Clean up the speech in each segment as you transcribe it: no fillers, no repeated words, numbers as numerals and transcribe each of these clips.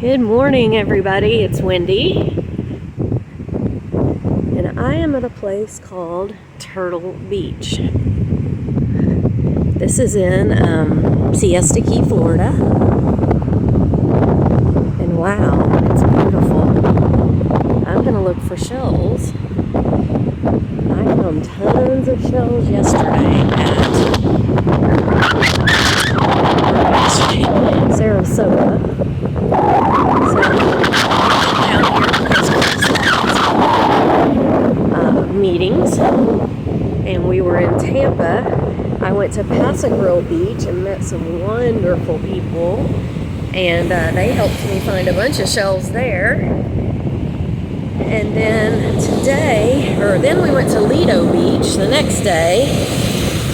Good morning, everybody. It's Wendy, and I am at a place called Turtle Beach. This is in Siesta Key, Florida, and wow, it's beautiful. I'm gonna look for shells. I found tons of shells yesterday at Sarasota. Meetings, and we were in Tampa. I went to Pass-a-Grille Beach and met some wonderful people, and they helped me find a bunch of shells there. And then then we went to Lido Beach the next day,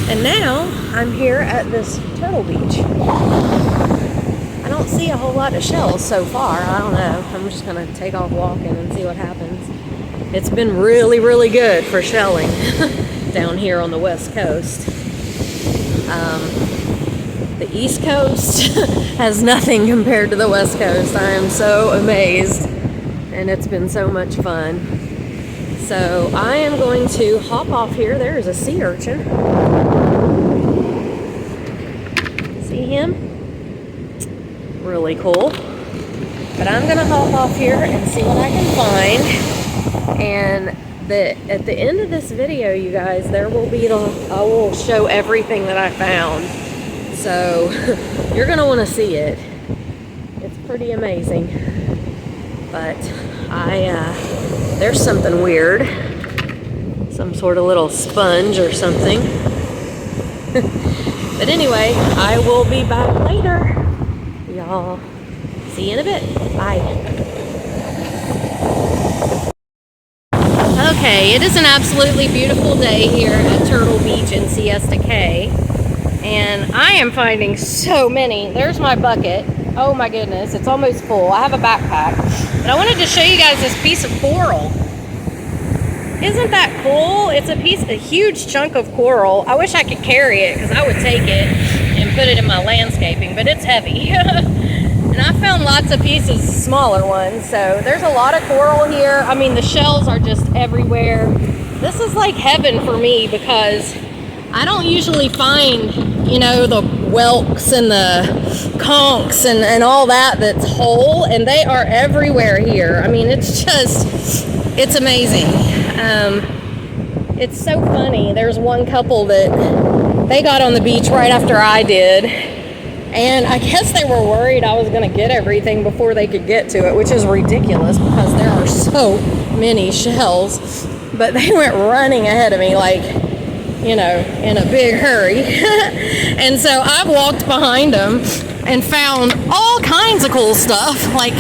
and now I'm here at this Turtle Beach. I don't see a whole lot of shells so far. I don't know. I'm just gonna take off walking and see what happens. It's been really, really good for shelling down here on the West Coast. The East Coast has nothing compared to the West Coast. I am so amazed, and it's been so much fun. So I am going to hop off here. There is a sea urchin. See him? Really cool. But I'm gonna hop off here and see what I can find. And at the end of this video, you guys, I will show everything that I found. So you're gonna want to see it. It's pretty amazing. But there's something weird, some sort of little sponge or something. But anyway, I will be back later. Y'all, see you in a bit. Bye. Okay, it is an absolutely beautiful day here at Turtle Beach in Siesta Key, and I am finding so many. There's my bucket. Oh my goodness, it's almost full. I have a backpack, but I wanted to show you guys this piece of coral. Isn't that cool? It's a huge chunk of coral. I wish I could carry it because I would take it and put it in my landscaping, but it's heavy. And I found lots of pieces, smaller ones, so there's a lot of coral here. I mean, the shells are just everywhere. This is like heaven for me because I don't usually find, the whelks and the conchs and all that's whole, and they are everywhere here. I mean, it's amazing. It's so funny. There's one couple that they got on the beach right after I did. And I guess they were worried I was going to get everything before they could get to it, which is ridiculous because there are so many shells. But they went running ahead of me like, in a big hurry. And so I walked behind them and found all kinds of cool stuff. Like,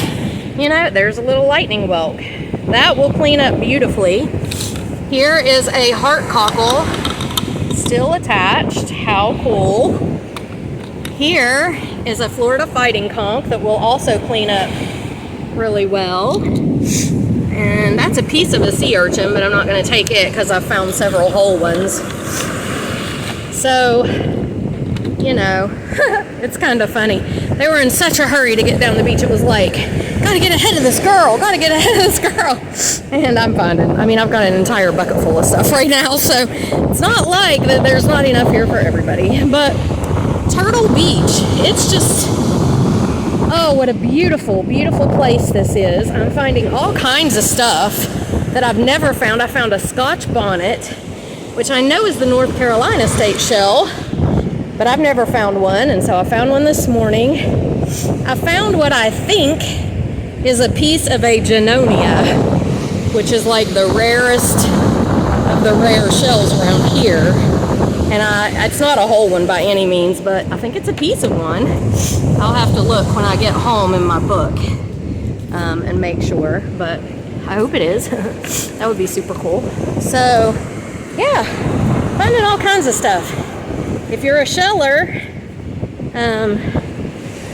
there's a little lightning whelk. That will clean up beautifully. Here is a heart cockle still attached. How cool. Here is a Florida fighting conch that will also clean up really well. And that's a piece of a sea urchin, but I'm not going to take it because I've found several whole ones. So, it's kind of funny. They were in such a hurry to get down the beach. It was like, gotta get ahead of this girl, And I've got an entire bucket full of stuff right now, so it's not like that there's not enough here for everybody. But Turtle Beach, it's just, oh, what a beautiful, beautiful place this is. I'm finding all kinds of stuff that I've never found. I found a Scotch bonnet, which I know is the North Carolina state shell, but I've never found one, and so I found one this morning. I found what I think is a piece of a Junonia, which is like the rarest of the rare shells around here. And it's not a whole one by any means, but I think it's a piece of one. I'll have to look when I get home in my book and make sure, but I hope it is. That would be super cool. So, yeah, finding all kinds of stuff. If you're a sheller,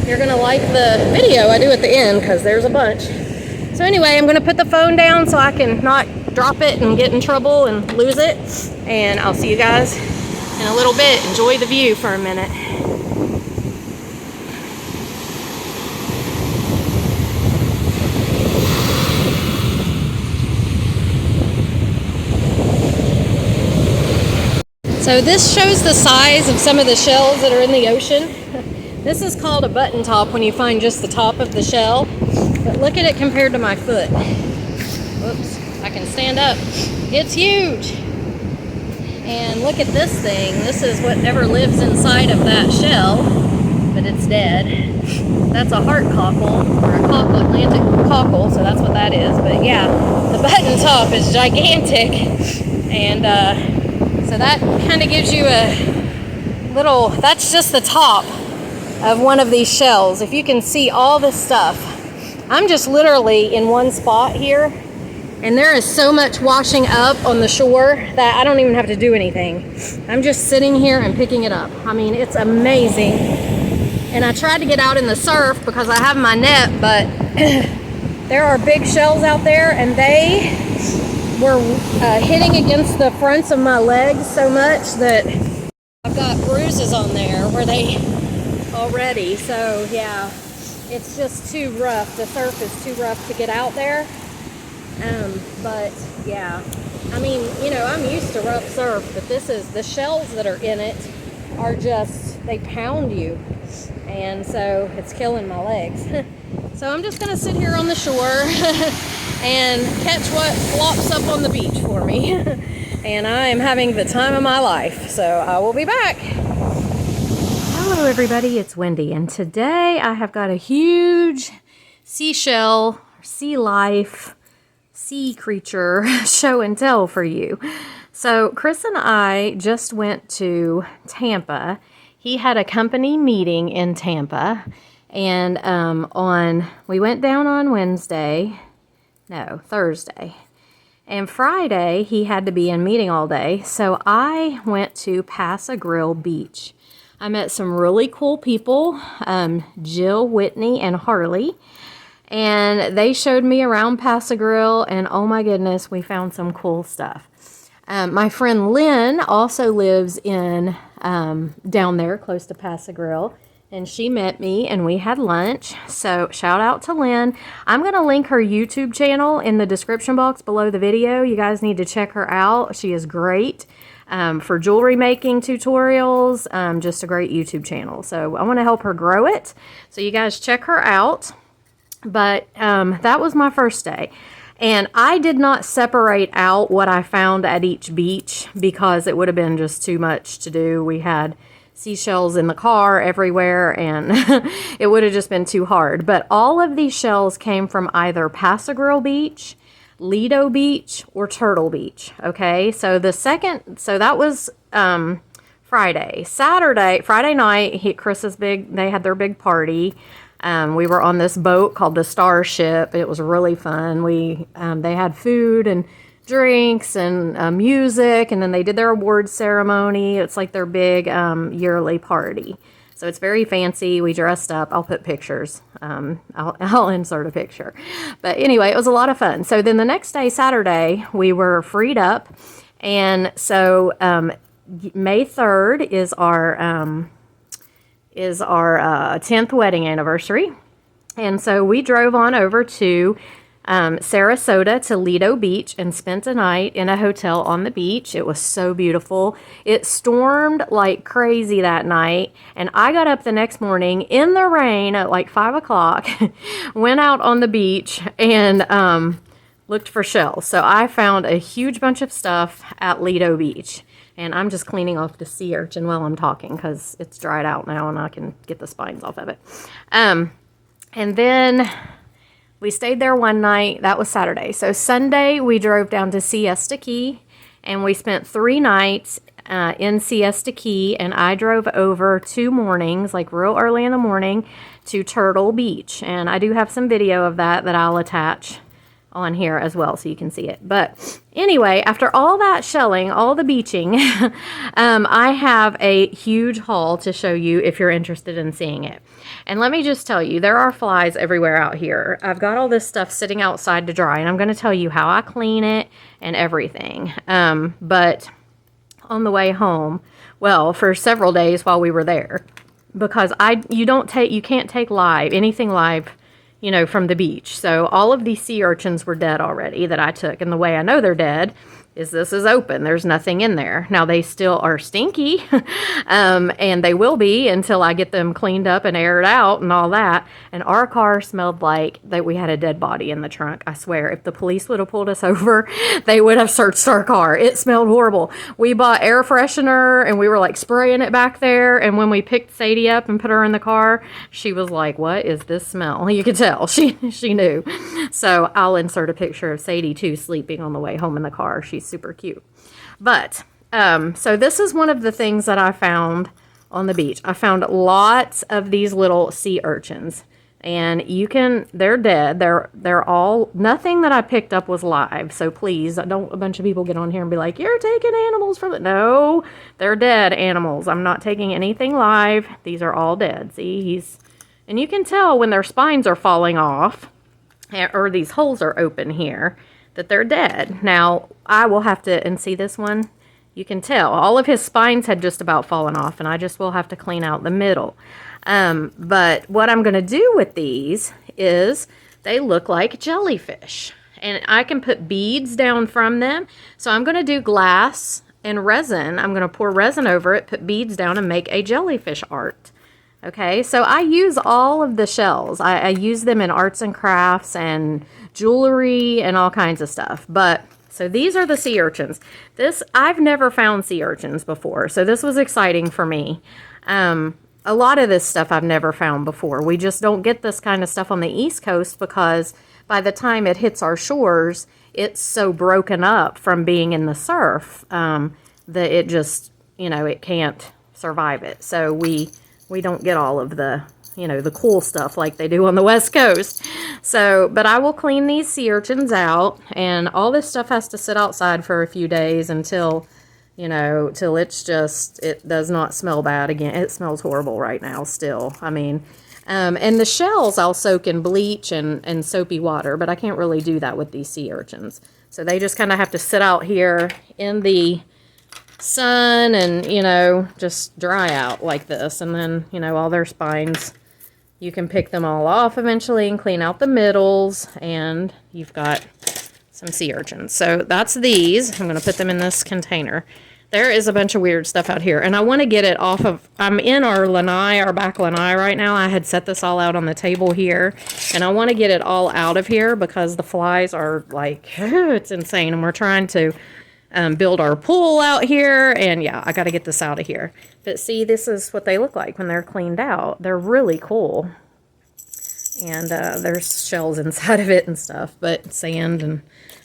you're going to like the video I do at the end because there's a bunch. So anyway, I'm going to put the phone down so I can not drop it and get in trouble and lose it. And I'll see you guys in a little bit. Enjoy the view for a minute. So this shows the size of some of the shells that are in the ocean. This is called a button top when you find just the top of the shell. But look at it compared to my foot. Whoops, I can stand up. It's huge. And look at this thing. This is whatever lives inside of that shell, but it's dead. That's a heart cockle, or a cockle, Atlantic cockle, so that's what that is. But yeah, the button top is gigantic. And so that kind of gives you a little, that's just the top of one of these shells. If you can see all this stuff, I'm just literally in one spot here, and there is so much washing up on the shore that I don't even have to do anything. I'm just sitting here and picking it up. I mean, it's amazing. And I tried to get out in the surf because I have my net, but there are big shells out there, and they were hitting against the fronts of my legs so much that I've got bruises on there where they already. So yeah, it's just too rough. The surf is too rough to get out there. But yeah, I mean, you know, I'm used to rough surf, but this is, the shells that are in it are just, they pound you. And so it's killing my legs. So I'm just gonna sit here on the shore and catch what flops up on the beach for me. And I am having the time of my life. So I will be back. Hello everybody, it's Wendy, and today I have got a huge seashell, sea life, sea creature show and tell for you. So Chris and I just went to Tampa. He had a company meeting in Tampa, and we went down on Thursday. And Friday, he had to be in meeting all day, so I went to Pass-a Grille Beach. I met some really cool people, Jill, Whitney, and Harley, and they showed me around Pass-a Grille, and oh my goodness, we found some cool stuff. My friend Lynn also lives in down there close to Pass-a Grille, and she met me and we had lunch. So shout out to Lynn. I'm going to link her YouTube channel in the description box below the video. You guys need to check her out. She is great for jewelry making tutorials, just a great YouTube channel. So I want to help her grow it. So you guys check her out. But that was my first day. And I did not separate out what I found at each beach because it would have been just too much to do. We had seashells in the car everywhere, and it would have just been too hard. But all of these shells came from either Pass-a Grille Beach, Lido Beach, or Turtle Beach. Okay, so that was Friday. Friday night, they had their big party. We were on this boat called the Starship. It was really fun. They had food and drinks and music, and then they did their awards ceremony. It's like their big yearly party. So it's very fancy. We dressed up. I'll put pictures. I'll insert a picture. But anyway, it was a lot of fun. So then the next day, Saturday, we were freed up. And so May 3rd is our 10th wedding anniversary. And so we drove on over to Sarasota to Lido Beach and spent a night in a hotel on the beach. It was so beautiful. It stormed like crazy that night, and I got up the next morning in the rain at like 5 o'clock, went out on the beach and looked for shells. So I found a huge bunch of stuff at Lido Beach. And I'm just cleaning off the sea urchin while I'm talking because it's dried out now and I can get the spines off of it. And then we stayed there one night. That was Saturday. So Sunday, we drove down to Siesta Key, and we spent 3 nights in Siesta Key, and I drove over 2 mornings, like real early in the morning, to Turtle Beach. And I do have some video of that I'll attach on here as well so you can see it. But anyway, after all that shelling, all the beaching, I have a huge haul to show you if you're interested in seeing it. And let me just tell you, there are flies everywhere out here. I've got all this stuff sitting outside to dry, and I'm going to tell you how I clean it and everything. But on the way home, well, for several days while we were there, because you can't take anything live, from the beach. So all of these sea urchins were dead already that I took. And the way I know they're dead is this is open. There's nothing in there. Now, they still are stinky, and they will be until I get them cleaned up and aired out and all that. And our car smelled like that we had a dead body in the trunk. I swear, if the police would have pulled us over, they would have searched our car. It smelled horrible. We bought air freshener, and we were like spraying it back there. And when we picked Sadie up and put her in the car, she was like, "What is this smell?" You could tell. She knew. So I'll insert a picture of Sadie, too, sleeping on the way home in the car. She's super cute. But so this is one of the things that I found on the beach. I found lots of these little sea urchins, and they're dead. They're all, nothing that I picked up was live. So please don't a bunch of people get on here and be like, "You're taking animals from it." No, they're dead animals. I'm not taking anything live. These are all dead. See, and you can tell when their spines are falling off, or these holes are open here, that they're dead. Now, I will have to, and see this one? You can tell. All of his spines had just about fallen off, and I just will have to clean out the middle. But what I'm going to do with these is they look like jellyfish. And I can put beads down from them. So I'm going to do glass and resin. I'm going to pour resin over it, put beads down, and make a jellyfish art. Okay, so I use all of the shells. I use them in arts and crafts and jewelry and all kinds of stuff. But so these are the sea urchins. I've never found sea urchins before, so this was exciting for me. A lot of this stuff I've never found before. We just don't get this kind of stuff on the East Coast because by the time it hits our shores, it's so broken up from being in the surf that it just, it can't survive it. So we don't get all of the, the cool stuff like they do on the West Coast. So, but I will clean these sea urchins out, and all this stuff has to sit outside for a few days until, till it does not smell bad again. It smells horrible right now still. I mean, and the shells I'll soak in bleach and soapy water, but I can't really do that with these sea urchins. So they just kind of have to sit out here in the sun and, just dry out like this. And then, all their spines, you can pick them all off eventually and clean out the middles, and you've got some sea urchins. So that's these. I'm going to put them in this container. There is a bunch of weird stuff out here, and I want to get it off of, I'm in our lanai, our back lanai right now. I had set this all out on the table here, and I want to get it all out of here because the flies are like, it's insane, and we're trying to build our pool out here, and yeah, I got to get this out of here. But see, this is what they look like when they're cleaned out. They're really cool, and there's shells inside of it and stuff, but sand and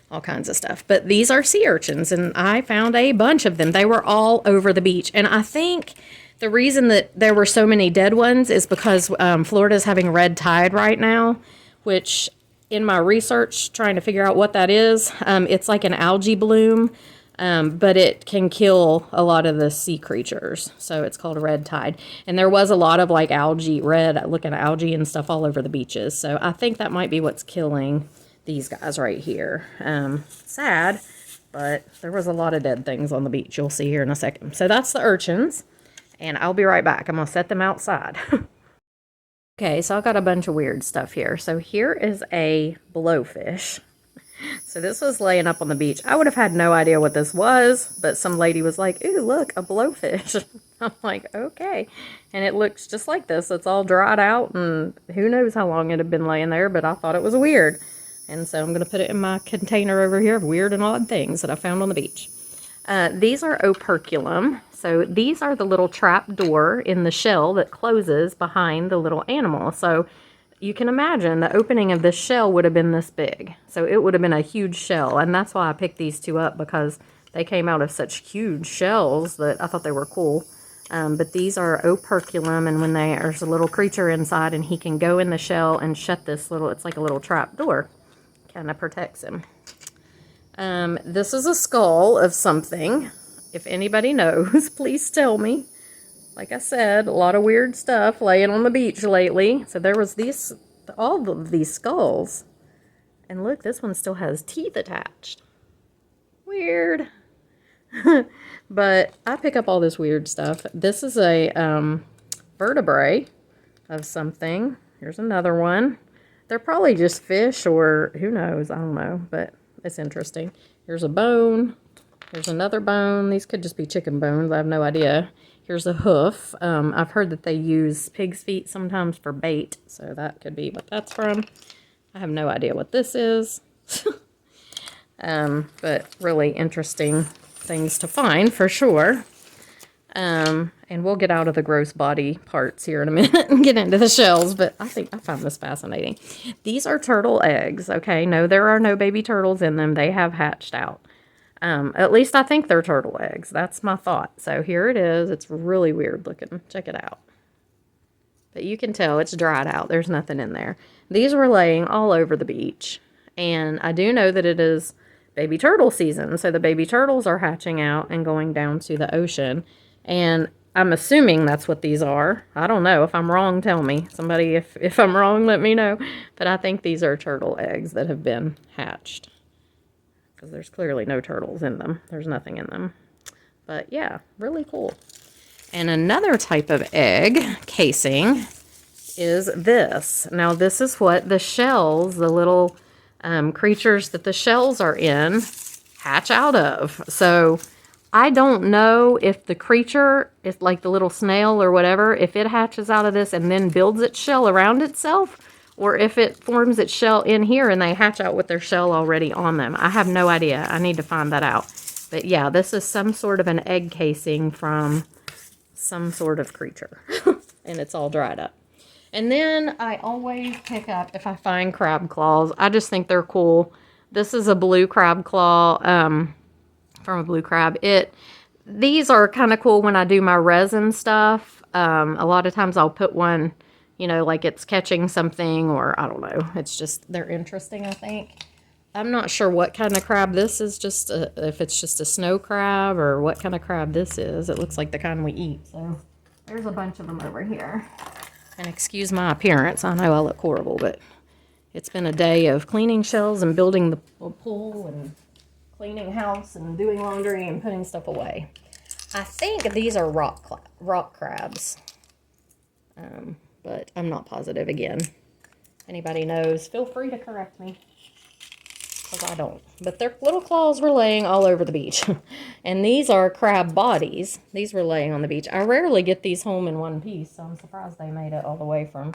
all kinds of stuff. But these are sea urchins, and I found a bunch of them. They were all over the beach, and I think the reason that there were so many dead ones is because Florida's having red tide right now, which in my research trying to figure out what that is, it's like an algae bloom, but it can kill a lot of the sea creatures, so it's called red tide. And there was a lot of like algae, red looking algae and stuff all over the beaches, so I think that might be what's killing these guys right here. Sad, but there was a lot of dead things on the beach. You'll see here in a second. So that's the urchins, and I'll be right back. I'm gonna set them outside. Okay, so I've got a bunch of weird stuff here. So here is a blowfish. So this was laying up on the beach. I would have had no idea what this was, but some lady was like, "Ooh, look, a blowfish." I'm like, okay. And it looks just like this. It's all dried out, and who knows how long it had been laying there, but I thought it was weird. And so I'm going to put it in my container over here of weird and odd things that I found on the beach. These are operculum. So these are the little trap door in the shell that closes behind the little animal. So you can imagine the opening of this shell would have been this big. So it would have been a huge shell. And that's why I picked these two up, because they came out of such huge shells that I thought they were cool. But these are operculum, and when there's a little creature inside, and he can go in the shell and shut this little, it's like a little trap door. Kind of protects him. This is a skull of something. If anybody knows, please tell me. Like I said, a lot of weird stuff laying on the beach lately. So there was all of these skulls. And look, this one still has teeth attached. Weird. But I pick up all this weird stuff. This is a vertebrae of something. Here's another one. They're probably just fish, or who knows, I don't know, but it's interesting. Here's a bone. Here's another bone. These could just be chicken bones. I have no idea. Here's a hoof. I've heard that they use pig's feet sometimes for bait, so that could be what that's from. I have no idea what this is. But really interesting things to find for sure. And we'll get out of the gross body parts here in a minute and get into the shells, but I think I found this fascinating. These are turtle eggs, okay? No, there are no baby turtles in them. They have hatched out. At least I think they're turtle eggs. That's my thought. So here it is. It's really weird looking. Check it out. But you can tell it's dried out. There's nothing in there. These were laying all over the beach. And I do know that it is baby turtle season. So the baby turtles are hatching out and going down to the ocean. And I'm assuming that's what these are. I don't know. If I'm wrong, tell me. Somebody, if I'm wrong, let me know. But I think these are turtle eggs that have been hatched. Because there's clearly no turtles in them. There's nothing in them. But yeah, really cool. And another type of egg casing is this. Now this is what the shells, the little creatures that the shells are in, hatch out of. So I don't know if the creature is like the little snail or whatever, if it hatches out of this and then builds its shell around itself, or if it forms its shell in here and they hatch out with their shell already on them. I have no idea. I need to find that out. But yeah, this is some sort of an egg casing from some sort of creature. And it's all dried up. And then I always pick up, if I find crab claws, I just think they're cool. This is a blue crab claw from a blue crab. These are kind of cool when I do my resin stuff. A lot of times I'll put one, you know, like it's catching something, or I don't know. It's just, they're interesting, I think. I'm not sure what kind of crab this is, just if it's just a snow crab or what kind of crab this is. It looks like the kind we eat. So there's a bunch of them over here. And excuse my appearance. I know I look horrible, but it's been a day of cleaning shells and building the pool and cleaning house and doing laundry and putting stuff away. I think these are rock crabs. But I'm not positive again. Anybody knows, feel free to correct me. Because I don't. But their little claws were laying all over the beach. And these are crab bodies. These were laying on the beach. I rarely get these home in one piece, so I'm surprised they made it all the way from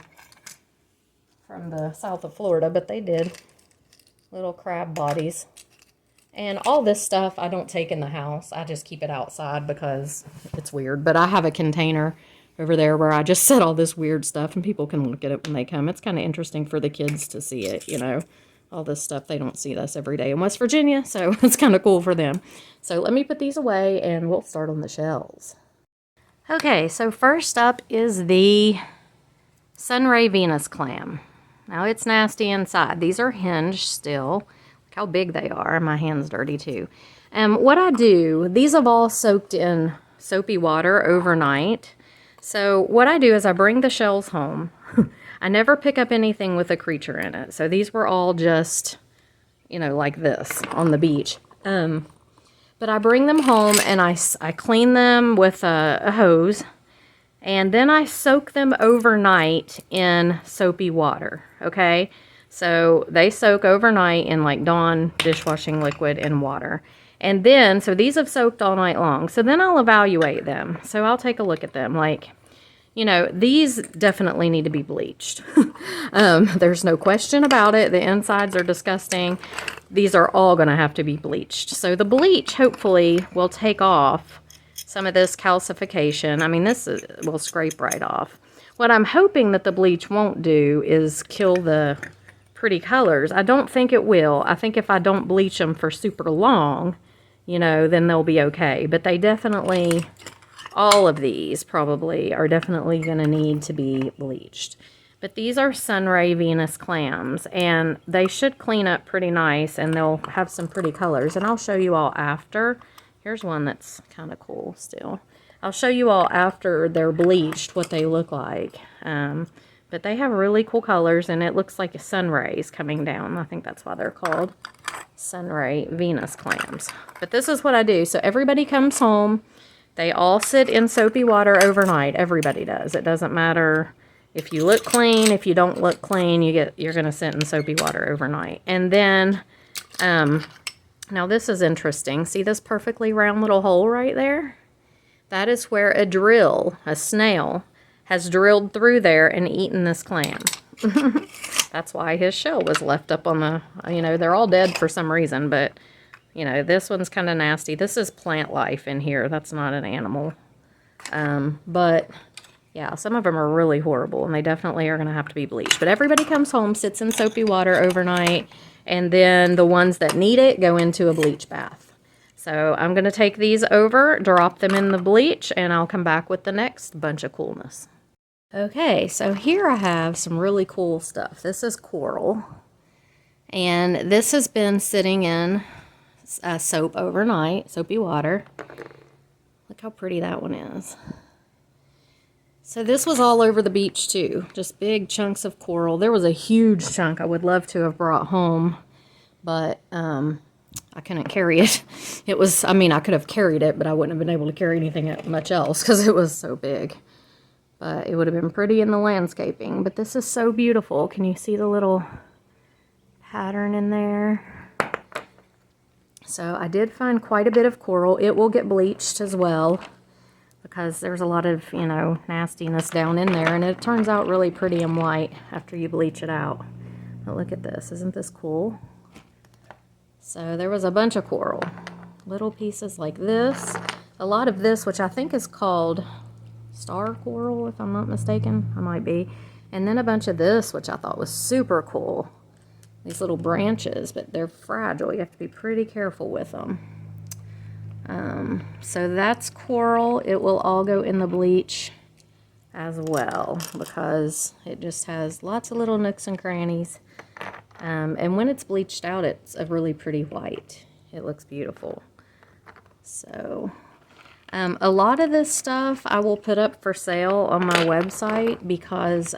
the south of Florida, but they did. Little crab bodies. And all this stuff I don't take in the house. I just keep it outside because it's weird. But I have a container over there where I just set all this weird stuff and people can look at it when they come. It's kind of interesting for the kids to see it, you know. All this stuff, they don't see this every day in West Virginia, so it's kind of cool for them. So let me put these away and we'll start on the shells. Okay, so first up is the Sunray Venus clam. Now it's nasty inside. These are hinged still. Look how big they are. My hand's dirty too. What I do, these have all soaked in soapy water overnight. So what I do is I bring the shells home. I never pick up anything with a creature in it. So these were all just, you know, like this on the beach. But I bring them home and I clean them with a hose. And then I soak them overnight in soapy water, okay? So they soak overnight in like Dawn dishwashing liquid and water. And then, so these have soaked all night long. So then I'll evaluate them. So I'll take a look at them. Like, you know, these definitely need to be bleached. There's no question about it. The insides are disgusting. These are all going to have to be bleached. So the bleach hopefully will take off some of this calcification. I mean, will scrape right off. What I'm hoping that the bleach won't do is kill the pretty colors. I don't think it will. I think if I don't bleach them for super long, you know, then they'll be okay. But they definitely, all of these probably are definitely going to need to be bleached. But these are Sunray Venus clams, and they should clean up pretty nice, and they'll have some pretty colors. And I'll show you all after. Here's one that's kind of cool still. I'll show you all after they're bleached what they look like. But they have really cool colors, and it looks like sun rays coming down. I think that's why they're called Sunray Venus clams. But this is what I do. So everybody comes home. They all sit in soapy water overnight. Everybody does. It doesn't matter if you look clean, if you don't look clean, you're going to sit in soapy water overnight. And then Now this is interesting. See this perfectly round little hole right there? That is where a drill, a snail, has drilled through there and eaten this clam. That's why his shell was left up on the, you know, they're all dead for some reason, but, you know, this one's kind of nasty. This is plant life in here. That's not an animal. But, yeah, some of them are really horrible, and they definitely are going to have to be bleached. But everybody comes home, sits in soapy water overnight, and then the ones that need it go into a bleach bath. So I'm going to take these over, drop them in the bleach, and I'll come back with the next bunch of coolness. Okay, so here I have some really cool stuff. This is coral, and this has been sitting in soap overnight, soapy water. Look how pretty that one is. So this was all over the beach too, just big chunks of coral. There was a huge chunk I would love to have brought home, but I couldn't carry it. It was, I mean, I could have carried it, but I wouldn't have been able to carry anything much else because it was so big. But it would have been pretty in the landscaping. But this is so beautiful. Can you see the little pattern in there? So I did find quite a bit of coral. It will get bleached as well because there's a lot of, you know, nastiness down in there. And it turns out really pretty and white after you bleach it out. But look at this. Isn't this cool? So there was a bunch of coral. Little pieces like this. A lot of this, which I think is called star coral, if I'm not mistaken. I might be. And then a bunch of this, which I thought was super cool. These little branches, but they're fragile. You have to be pretty careful with them. So that's coral. It will all go in the bleach as well because it just has lots of little nooks and crannies. And when it's bleached out, it's a really pretty white. It looks beautiful. So a lot of this stuff I will put up for sale on my website because,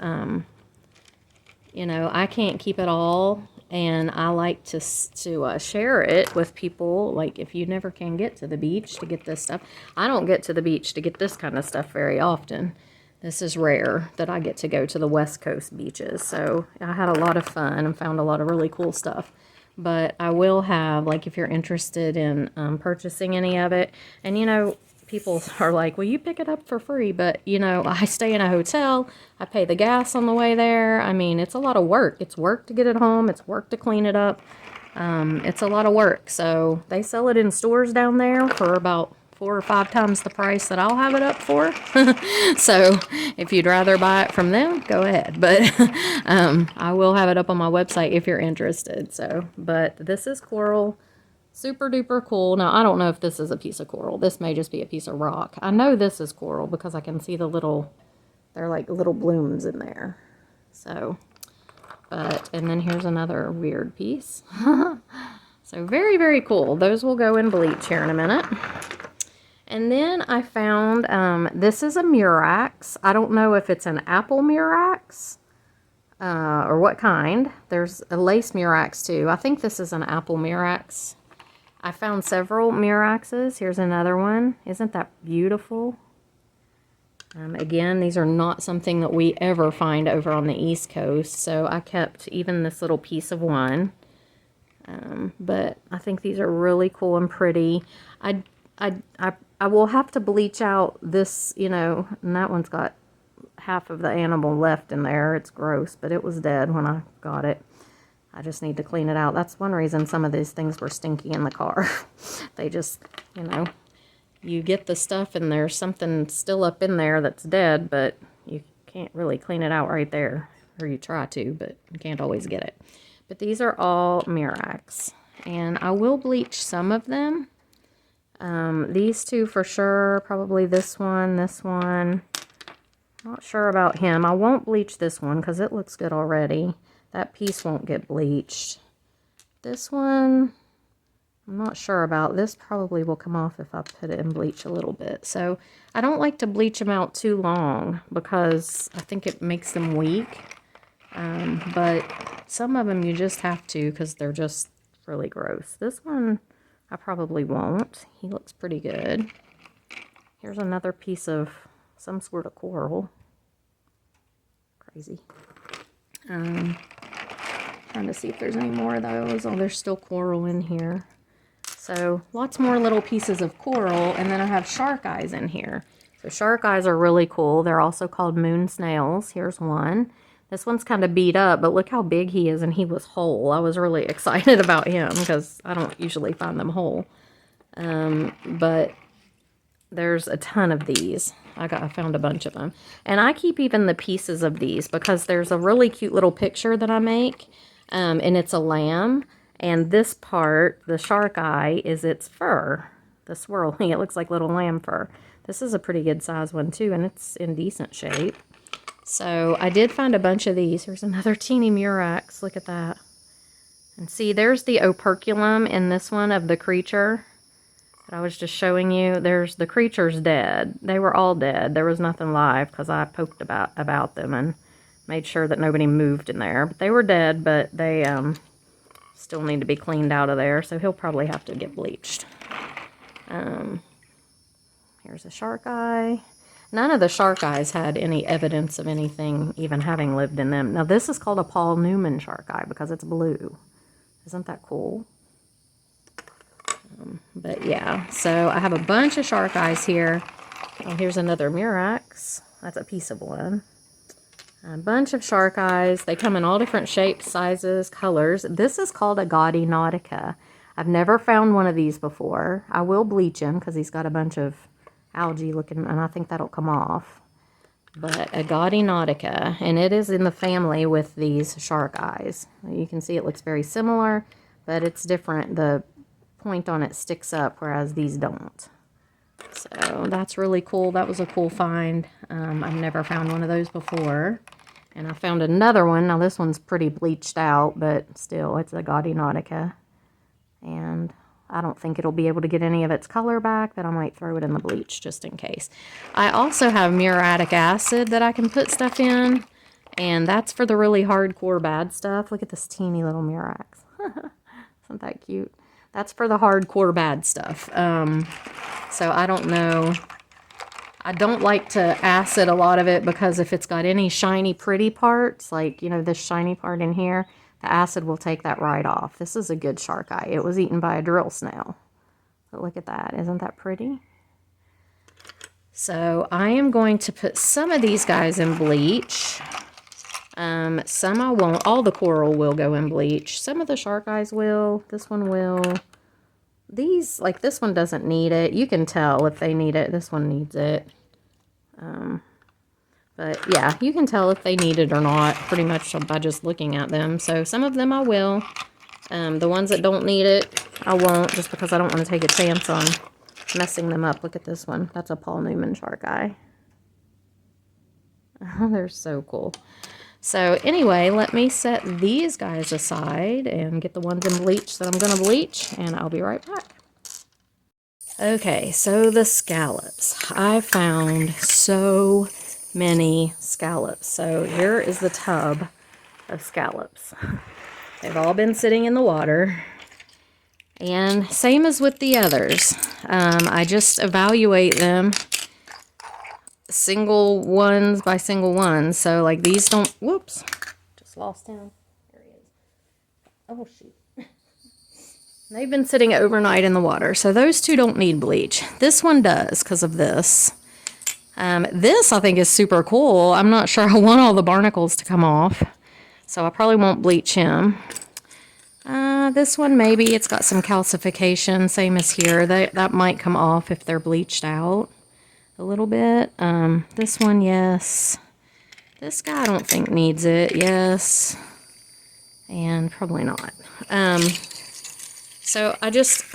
you know, I can't keep it all, and I like to share it with people. Like, if you never can get to the beach to get this stuff. I don't get to the beach to get this kind of stuff very often. This is rare that I get to go to the West Coast beaches. So I had a lot of fun and found a lot of really cool stuff. But I will have, like, if you're interested in purchasing any of it, and, you know, people are like, well, you pick it up for free, but, you know, I stay in a hotel, I pay the gas on the way there. I mean, it's a lot of work. It's work to get it home. It's work to clean it up. It's a lot of work. So they sell it in stores down there for about 4 or 5 times the price that I'll have it up for. So if you'd rather buy it from them, go ahead. But I will have it up on my website if you're interested. So, but this is coral. Super duper cool. Now, I don't know if this is a piece of coral. This may just be a piece of rock. I know this is coral because I can see the little, they're like little blooms in there. So, but, and then here's another weird piece. So very, very cool. Those will go in bleach here in a minute. And then I found, this is a Murax. I don't know if it's an apple Murax or what kind. There's a lace Murax too. I think this is an apple Murax. I found several Muraxes. Here's another one. Isn't that beautiful? Again, these are not something that we ever find over on the East Coast. So I kept even this little piece of one. But I think these are really cool and pretty. I will have to bleach out this, you know, and that one's got half of the animal left in there. It's gross, but it was dead when I got it. I just need to clean it out. That's one reason some of these things were stinky in the car. They just, you know, you get the stuff and there's something still up in there that's dead, but you can't really clean it out right there. Or you try to, but you can't always get it. But these are all Murax. And I will bleach some of them. These two for sure. Probably this one, this one. Not sure about him. I won't bleach this one because it looks good already. That piece won't get bleached. This one, I'm not sure about. This probably will come off if I put it in bleach a little bit. So I don't like to bleach them out too long because I think it makes them weak. But some of them you just have to because they're just really gross. This one I probably won't. He looks pretty good. Here's another piece of some sort of coral. Crazy. Trying to see if there's any more of those. Oh, there's still coral in here. So lots more little pieces of coral, and then I have shark eyes in here. So shark eyes are really cool. They're also called moon snails. Here's one. This one's kind of beat up, but look how big he is, and he was whole. I was really excited about him because I don't usually find them whole. But there's a ton of these. I found a bunch of them. And I keep even the pieces of these because there's a really cute little picture that I make, and it's a lamb. And this part, the shark eye, is its fur. The swirling, it looks like little lamb fur. This is a pretty good size one too, and it's in decent shape. So I did find a bunch of these. Here's another teeny murex. Look at that. And see, there's the operculum in this one of the creature that I was just showing you. There's the creature's dead. They were all dead. There was nothing live because I poked about them and made sure that nobody moved in there. But they were dead, but they still need to be cleaned out of there, so he'll probably have to get bleached. Here's a shark eye. None of the shark eyes had any evidence of anything even having lived in them. Now this is called a Paul Newman shark eye because it's blue. Isn't that cool? But yeah, so I have a bunch of shark eyes here. Oh, here's another murex. That's a piece of one. A bunch of shark eyes. They come in all different shapes, sizes, colors. This is called a Gaudy Nautica. I've never found one of these before. I will bleach him because he's got a bunch of algae looking, and I think that'll come off. But a Gaudy Nautica, and it is in the family with these shark eyes. You can see it looks very similar, but it's different. The point on it sticks up, whereas these don't. So that's really cool. That was a cool find. I've never found one of those before. And I found another one. Now this one's pretty bleached out, but still, it's a Gaudy Nautica. And I don't think it'll be able to get any of its color back, but I might throw it in the bleach just in case. I also have muriatic acid that I can put stuff in, and that's for the really hardcore bad stuff. Look at this teeny little murex. Isn't that cute? That's for the hardcore bad stuff. So I don't know. I don't like to acid a lot of it because if it's got any shiny pretty parts, like, you know, this shiny part in here, the acid will take that right off. This is a good shark eye. It was eaten by a drill snail. But look at that. Isn't that pretty? So I am going to put some of these guys in bleach. Some I won't. All the coral will go in bleach. Some of the shark eyes will. This one will. These, like this one doesn't need it. You can tell if they need it. This one needs it. But yeah, you can tell if they need it or not pretty much by just looking at them. So some of them I will. The ones that don't need it, I won't, just because I don't want to take a chance on messing them up. Look at this one. That's a Paul Newman shark eye. Oh, they're so cool. So anyway, let me set these guys aside and get the ones in bleach that I'm going to bleach, and I'll be right back. Okay, so the scallops. I found so many scallops. So here is the tub of scallops. They've all been sitting in the water. And same as with the others. I just evaluate them single ones by single ones. So like these don't, whoops, just lost him. There he is. Oh shoot. They've been sitting overnight in the water. So those two don't need bleach. This one does because of this. This I think is super cool. I'm not sure I want all the barnacles to come off. So I probably won't bleach him. This one maybe, it's got some calcification, same as here. That might come off if they're bleached out a little bit. This one, yes. This guy I don't think needs it, yes. And probably not. So I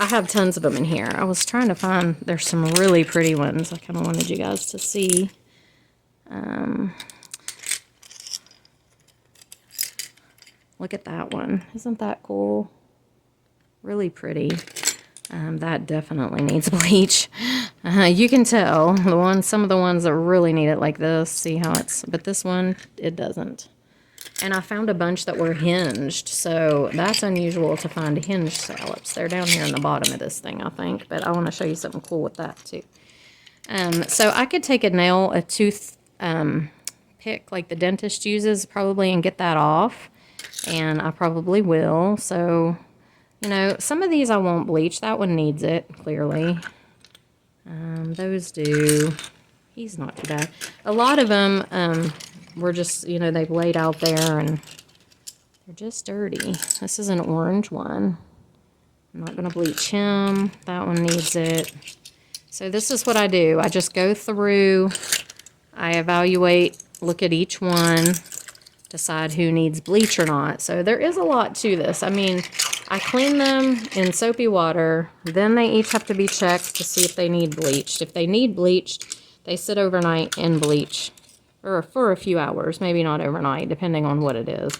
have tons of them in here. I was trying to find, there's some really pretty ones I kind of wanted you guys to see. Look at that one. Isn't that cool? Really pretty. That definitely needs bleach. You can tell some of the ones that really need it like this. See how it's, but this one, it doesn't. And I found a bunch that were hinged, so that's unusual to find hinged scallops. They're down here in the bottom of this thing, I think, but I want to show you something cool with that too. So I could take a tooth pick like the dentist uses probably and get that off. and I probably will. So, you know, some of these I won't bleach. That one needs it, clearly. Those do. He's not too bad. A lot of them were just, you know, they've laid out there and they're just dirty. This is an orange one. I'm not going to bleach him. That one needs it. So this is what I do. I just go through, I evaluate, look at each one, decide who needs bleach or not. So there is a lot to this. I mean, I clean them in soapy water, then they each have to be checked to see if they need bleached. If they need bleached, they sit overnight in bleach, or for a few hours, maybe not overnight, depending on what it is.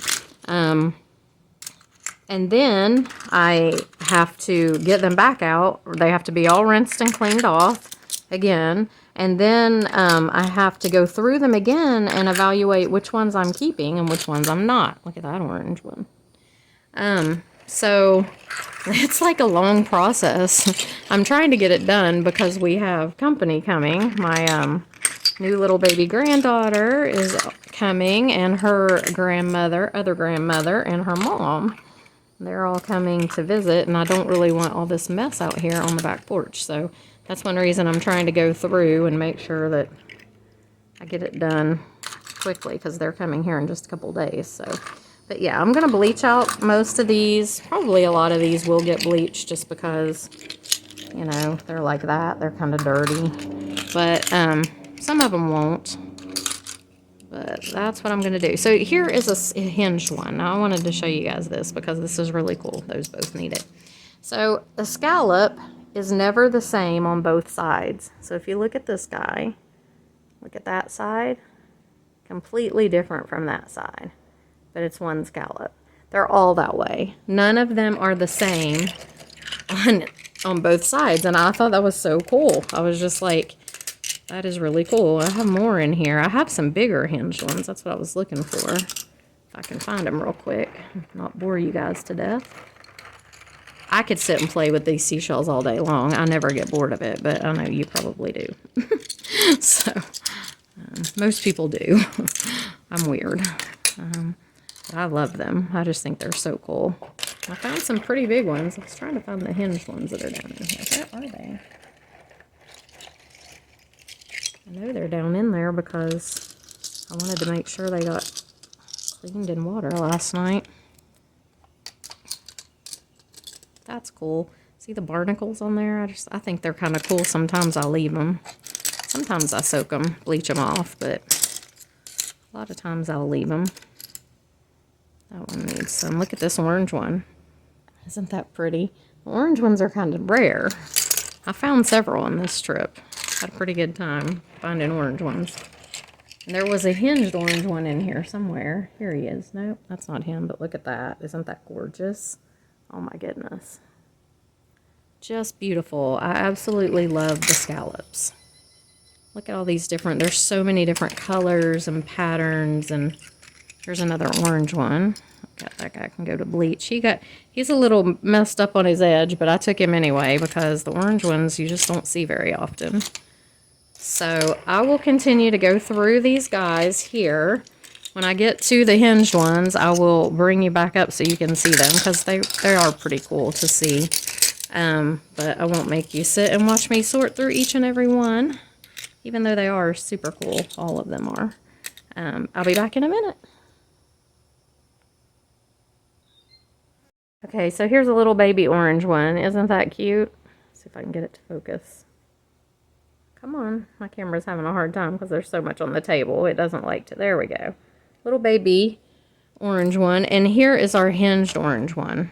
And then I have to get them back out. They have to be all rinsed and cleaned off again. And then I have to go through them again and evaluate which ones I'm keeping and which ones I'm not. Look at that orange one. So it's like a long process. I'm trying to get it done because we have company coming. My new little baby granddaughter is coming, and her grandmother, other grandmother, and her mom. They're all coming to visit, and I don't really want all this mess out here on the back porch. So that's one reason I'm trying to go through and make sure that I get it done quickly, because they're coming here in just a couple days. So, but yeah, I'm going to bleach out most of these. Probably a lot of these will get bleached just because, you know, they're like that. They're kind of dirty. But some of them won't. But that's what I'm going to do. So here is a hinged one. Now I wanted to show you guys this because this is really cool. Those both need it. So the scallop is never the same on both sides. So if you look at this guy, look at that side, completely different from that side. But it's one scallop. They're all that way. None of them are the same on both sides. And I thought that was so cool. I was just like, that is really cool. I have more in here. I have some bigger hinged ones. That's what I was looking for. If I can find them real quick. Not bore you guys to death. I could sit and play with these seashells all day long. I never get bored of it, but I know you probably do. So, most people do. I'm weird. I love them. I just think they're so cool. I found some pretty big ones. I was trying to find the hinged ones that are down in here. Where are they? I know they're down in there because I wanted to make sure they got cleaned in water last night. That's cool. See the barnacles on there? I think they're kind of cool. Sometimes I leave them. Sometimes I soak them, bleach them off, but a lot of times I'll leave them. That one needs some. Look at this orange one. Isn't that pretty? The orange ones are kind of rare. I found several on this trip. Had a pretty good time finding orange ones. And there was a hinged orange one in here somewhere. Here he is. Nope, that's not him, but look at that. Isn't that gorgeous? Oh my goodness. Just beautiful. I absolutely love the scallops. Look at all these different, there's so many different colors and patterns, and here's another orange one. That guy can go to bleach. He's a little messed up on his edge, but I took him anyway because the orange ones you just don't see very often. So I will continue to go through these guys here. When I get to the hinged ones, I will bring you back up so you can see them because they are pretty cool to see. But I won't make you sit and watch me sort through each and every one, even though they are super cool. All of them are. I'll be back in a minute. Okay, so here's a little baby orange one. Isn't that cute? Let's see if I can get it to focus. Come on. My camera's having a hard time because there's so much on the table. It doesn't like to. There we go. Little baby orange one. And here is our hinged orange one.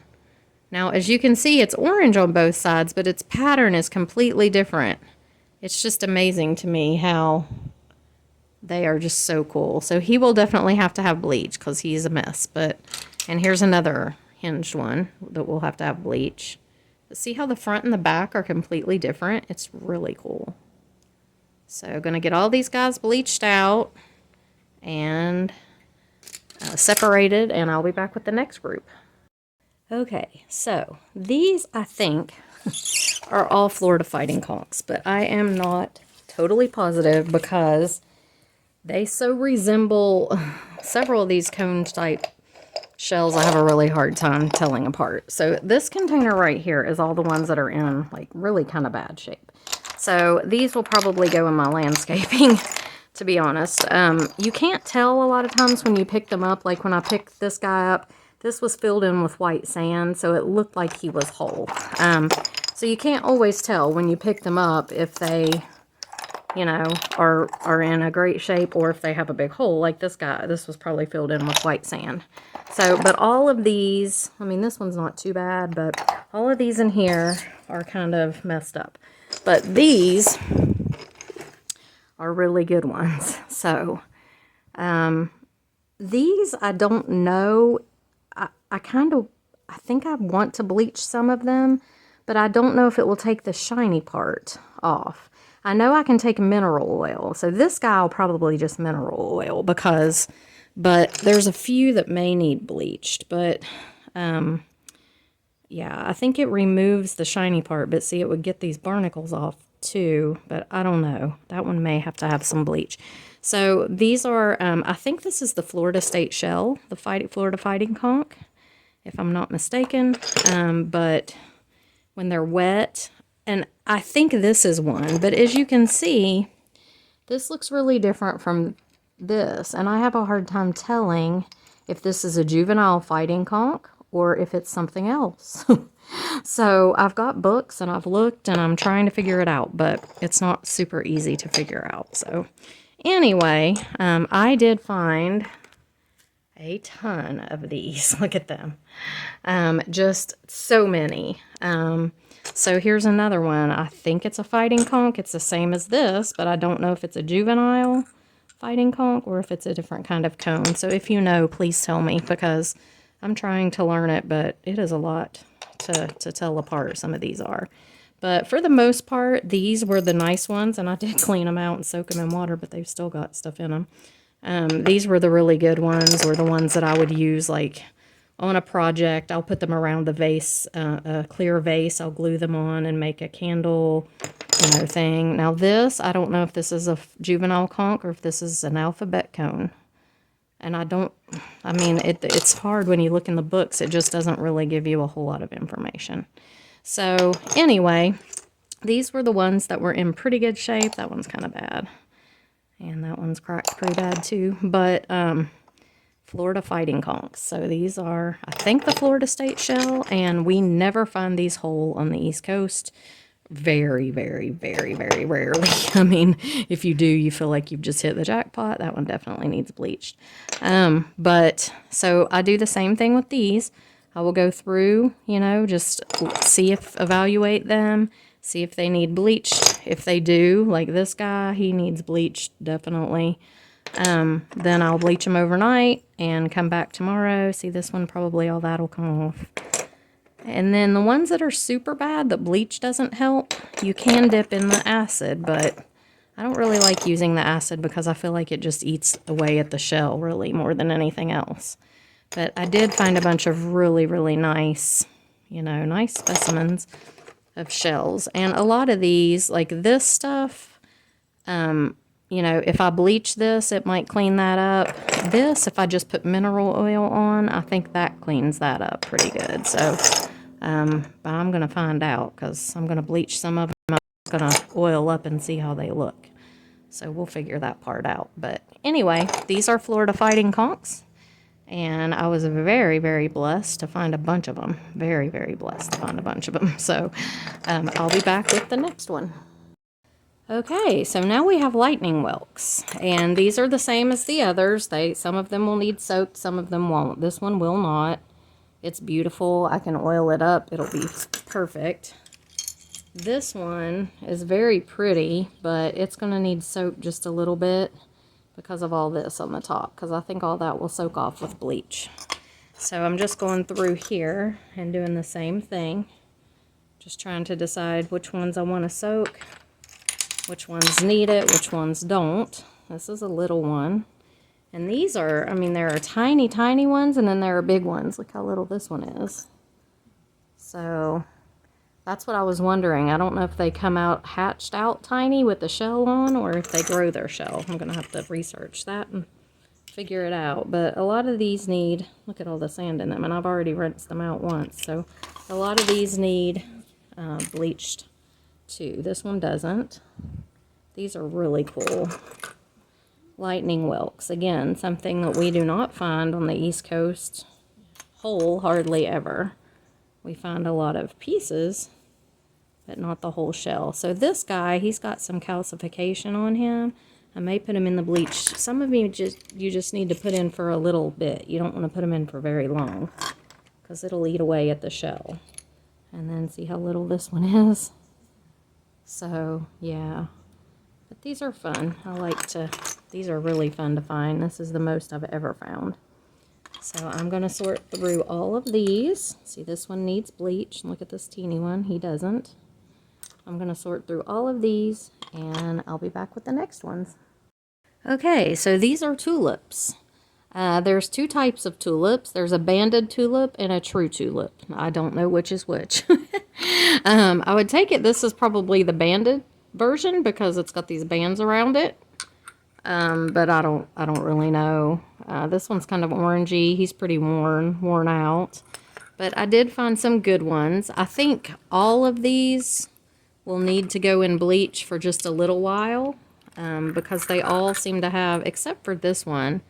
Now, as you can see, it's orange on both sides, but its pattern is completely different. It's just amazing to me how they are just so cool. So he will definitely have to have bleach because he's a mess. And here's another hinged one that will have to have bleach. But see how the front and the back are completely different? It's really cool. So going to get all these guys bleached out and separated, and I'll be back with the next group. Okay, so these I think are all Florida Fighting Conchs, but I am not totally positive because they so resemble several of these cone type shells I have a really hard time telling apart. So this container right here is all the ones that are in like really kind of bad shape. So these will probably go in my landscaping, to be honest. You can't tell a lot of times when you pick them up. Like when I picked this guy up, this was filled in with white sand, so it looked like he was whole. So you can't always tell when you pick them up if they, you know, are in a great shape or if they have a big hole. Like this guy, this was probably filled in with white sand. So, but all of these, I mean, this one's not too bad, but all of these in here are kind of messed up. But these are really good ones. So, these, I don't know. I think I want to bleach some of them, but I don't know if it will take the shiny part off. I know I can take mineral oil. So this guy will probably just mineral oil but there's a few that may need bleached. But, yeah, I think it removes the shiny part. But see, it would get these barnacles off too. But I don't know. That one may have to have some bleach. So these are, I think this is the Florida State shell, the Florida Fighting Conch, if I'm not mistaken. But when they're wet, and I think this is one, but as you can see, this looks really different from this, and I have a hard time telling if this is a juvenile fighting conch or if it's something else. So I've got books and I've looked and I'm trying to figure it out, but it's not super easy to figure out. So anyway, I did find a ton of these. Look at them. Just so many. So here's another one. I think it's a fighting conch. It's the same as this, but I don't know if it's a juvenile fighting conch or if it's a different kind of cone. So if you know, please tell me, because I'm trying to learn it, but it is a lot to tell apart. Some of these are. But for the most part, these were the nice ones, and I did clean them out and soak them in water, but they've still got stuff in them. These were the really good ones, or the ones that I would use like on a project. I'll put them around the vase, a clear vase. I'll glue them on and make a candle, you know, thing. Now this, I don't know if this is a juvenile conch or if this is an alphabet cone. And I mean, it's hard when you look in the books. It just doesn't really give you a whole lot of information. So anyway, these were the ones that were in pretty good shape. That one's kind of bad. And that one's cracked pretty bad too. But Florida Fighting Conchs. So these are, I think, the Florida State shell. And we never find these whole on the East Coast. Very, very, very, very rarely. I mean, if you do, you feel like you've just hit the jackpot. That one definitely needs bleached. But so I do the same thing with these. I will go through, you know, just evaluate them, see if they need bleached. If they do, like this guy, he needs bleached, definitely. Then I'll bleach them overnight and come back tomorrow. See, this one, probably all that'll come off. And then the ones that are super bad, that bleach doesn't help, you can dip in the acid, but I don't really like using the acid because I feel like it just eats away at the shell, really, more than anything else. But I did find a bunch of really, really nice, you know, nice specimens of shells. And a lot of these, like this stuff, you know, if I bleach this, it might clean that up. This, if I just put mineral oil on, I think that cleans that up pretty good. So, but I'm going to find out because I'm going to bleach some of them. I'm going to oil up and see how they look. So we'll figure that part out. But anyway, these are Florida Fighting Conchs. And I was very, very blessed to find a bunch of them. Very, very blessed to find a bunch of them. So I'll be back with the next one. Okay, so now we have lightning whelks, and these are the same as the others. Some of them will need soaked, some of them won't. This one will not. It's beautiful. I can oil it up. It'll be perfect. This one is very pretty, but it's going to need soaked just a little bit because of all this on the top, because I think all that will soak off with bleach. So I'm just going through here and doing the same thing. Just trying to decide which ones I want to soak. Which ones need it, which ones don't. This is a little one. And these are, I mean, there are tiny, tiny ones, and then there are big ones. Look how little this one is. So, that's what I was wondering. I don't know if they come out hatched out tiny with the shell on, or if they grow their shell. I'm going to have to research that and figure it out. But a lot of these need, look at all the sand in them, and I've already rinsed them out once. So a lot of these need bleached too. This one doesn't. These are really cool. Lightning whelks. Again, something that we do not find on the East Coast whole hardly ever. We find a lot of pieces, but not the whole shell. So this guy, he's got some calcification on him. I may put him in the bleach. Some of you just need to put in for a little bit. You don't want to put them in for very long because it'll eat away at the shell. And then see how little this one is. So yeah, but these are fun. These are really fun to find. This is the most I've ever found. So I'm going to sort through all of these. See, this one needs bleach. Look at this teeny one. He doesn't. I'm going to sort through all of these, and I'll be back with the next ones. Okay, so these are tulips. There's two types of tulips. There's a banded tulip and a true tulip. I don't know which is which. I would take it this is probably the banded version because it's got these bands around it. But I don't really know. This one's kind of orangey. He's pretty worn out. But I did find some good ones. I think all of these will need to go in bleach for just a little while. Because they all seem to have, except for this one.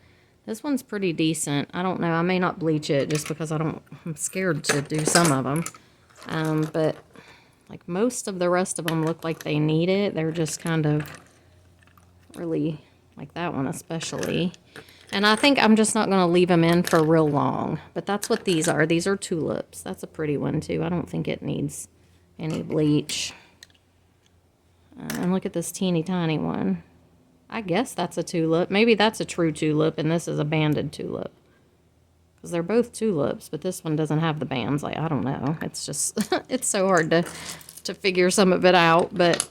This one's pretty decent. I don't know. I may not bleach it just because I'm scared to do some of them. But like most of the rest of them look like they need it. They're just kind of really, like that one especially. And I think I'm just not going to leave them in for real long. But that's what these are. These are tulips. That's a pretty one too. I don't think it needs any bleach. And look at this teeny tiny one. I guess that's a tulip. Maybe that's a true tulip and this is a banded tulip. Because they're both tulips, but this one doesn't have the bands. Like, I don't know. It's just, it's so hard to figure some of it out. But,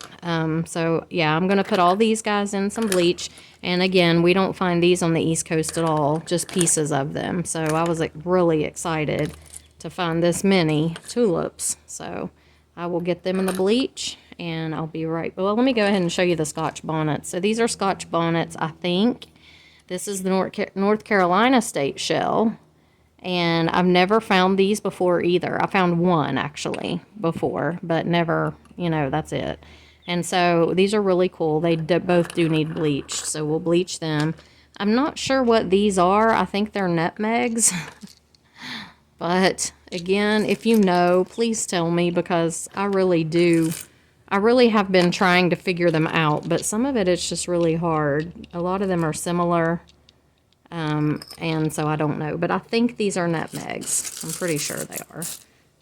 so, yeah, I'm going to put all these guys in some bleach. And, again, we don't find these on the East Coast at all. Just pieces of them. So, I was, like, really excited to find this many tulips. So, I will get them in the bleach. And I'll be right. Well, let me go ahead and show you the Scotch bonnets. So these are Scotch bonnets, I think. This is the North Carolina state shell. And I've never found these before either. I found one, actually, before. But never, you know, that's it. And so these are really cool. They both do need bleached. So we'll bleach them. I'm not sure what these are. I think they're nutmegs. But, again, if you know, please tell me. Because I really have been trying to figure them out, but some of it is just really hard. A lot of them are similar, and so I don't know. But I think these are nutmegs. I'm pretty sure they are.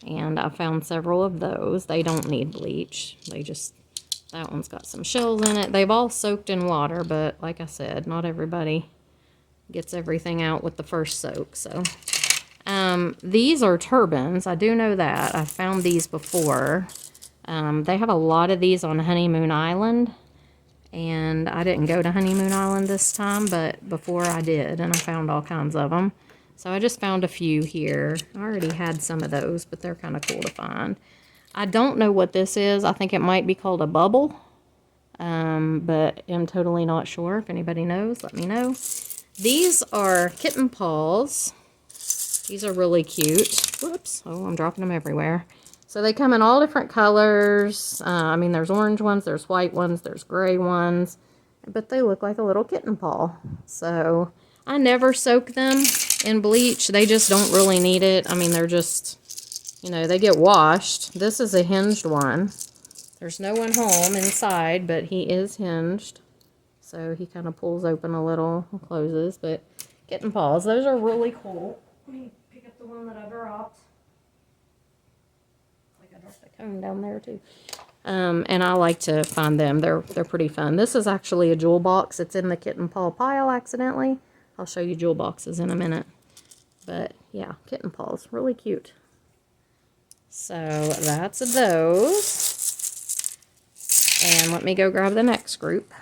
And I found several of those. They don't need bleach. That one's got some shells in it. They've all soaked in water, but like I said, not everybody gets everything out with the first soak. So these are turbans. I do know that. I've found these before. They have a lot of these on Honeymoon Island, and I didn't go to Honeymoon Island this time, but before I did, and I found all kinds of them. So I just found a few here. I already had some of those, but they're kind of cool to find. I don't know what this is. I think it might be called a bubble, but I'm totally not sure. If anybody knows, let me know. These are kitten paws. These are really cute. Whoops. Oh, I'm dropping them everywhere. So they come in all different colors. I mean, there's orange ones, there's white ones, there's gray ones. But they look like a little kitten paw. So I never soak them in bleach. They just don't really need it. I mean, they're just, you know, they get washed. This is a hinged one. There's no one home inside, but he is hinged. So he kind of pulls open a little and closes. But kitten paws, those are really cool. Let me pick up the one that I dropped. The cone down there too. And I like to find them. They're pretty fun. This is actually a jewel box. It's in the kitten paw pile accidentally. I'll show you jewel boxes in a minute. But yeah, kitten paws, really cute. So that's those. And let me go grab the next group.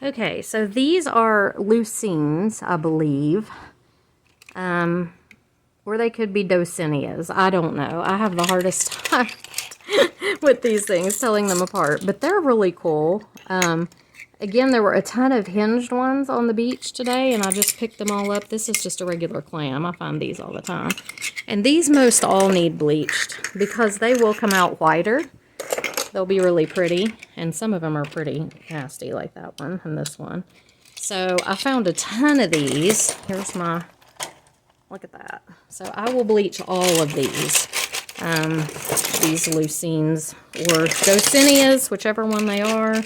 Okay, so these are leucines, I believe. Or they could be Dosinias. I don't know. I have the hardest time with these things, telling them apart. But they're really cool. Again, there were a ton of hinged ones on the beach today, and I just picked them all up. This is just a regular clam. I find these all the time. And these most all need bleached because they will come out whiter. They'll be really pretty, and some of them are pretty nasty, like that one and this one. So I found a ton of these. Here's my, look at that. So I will bleach all of these leucines or Gosinias, whichever one they are.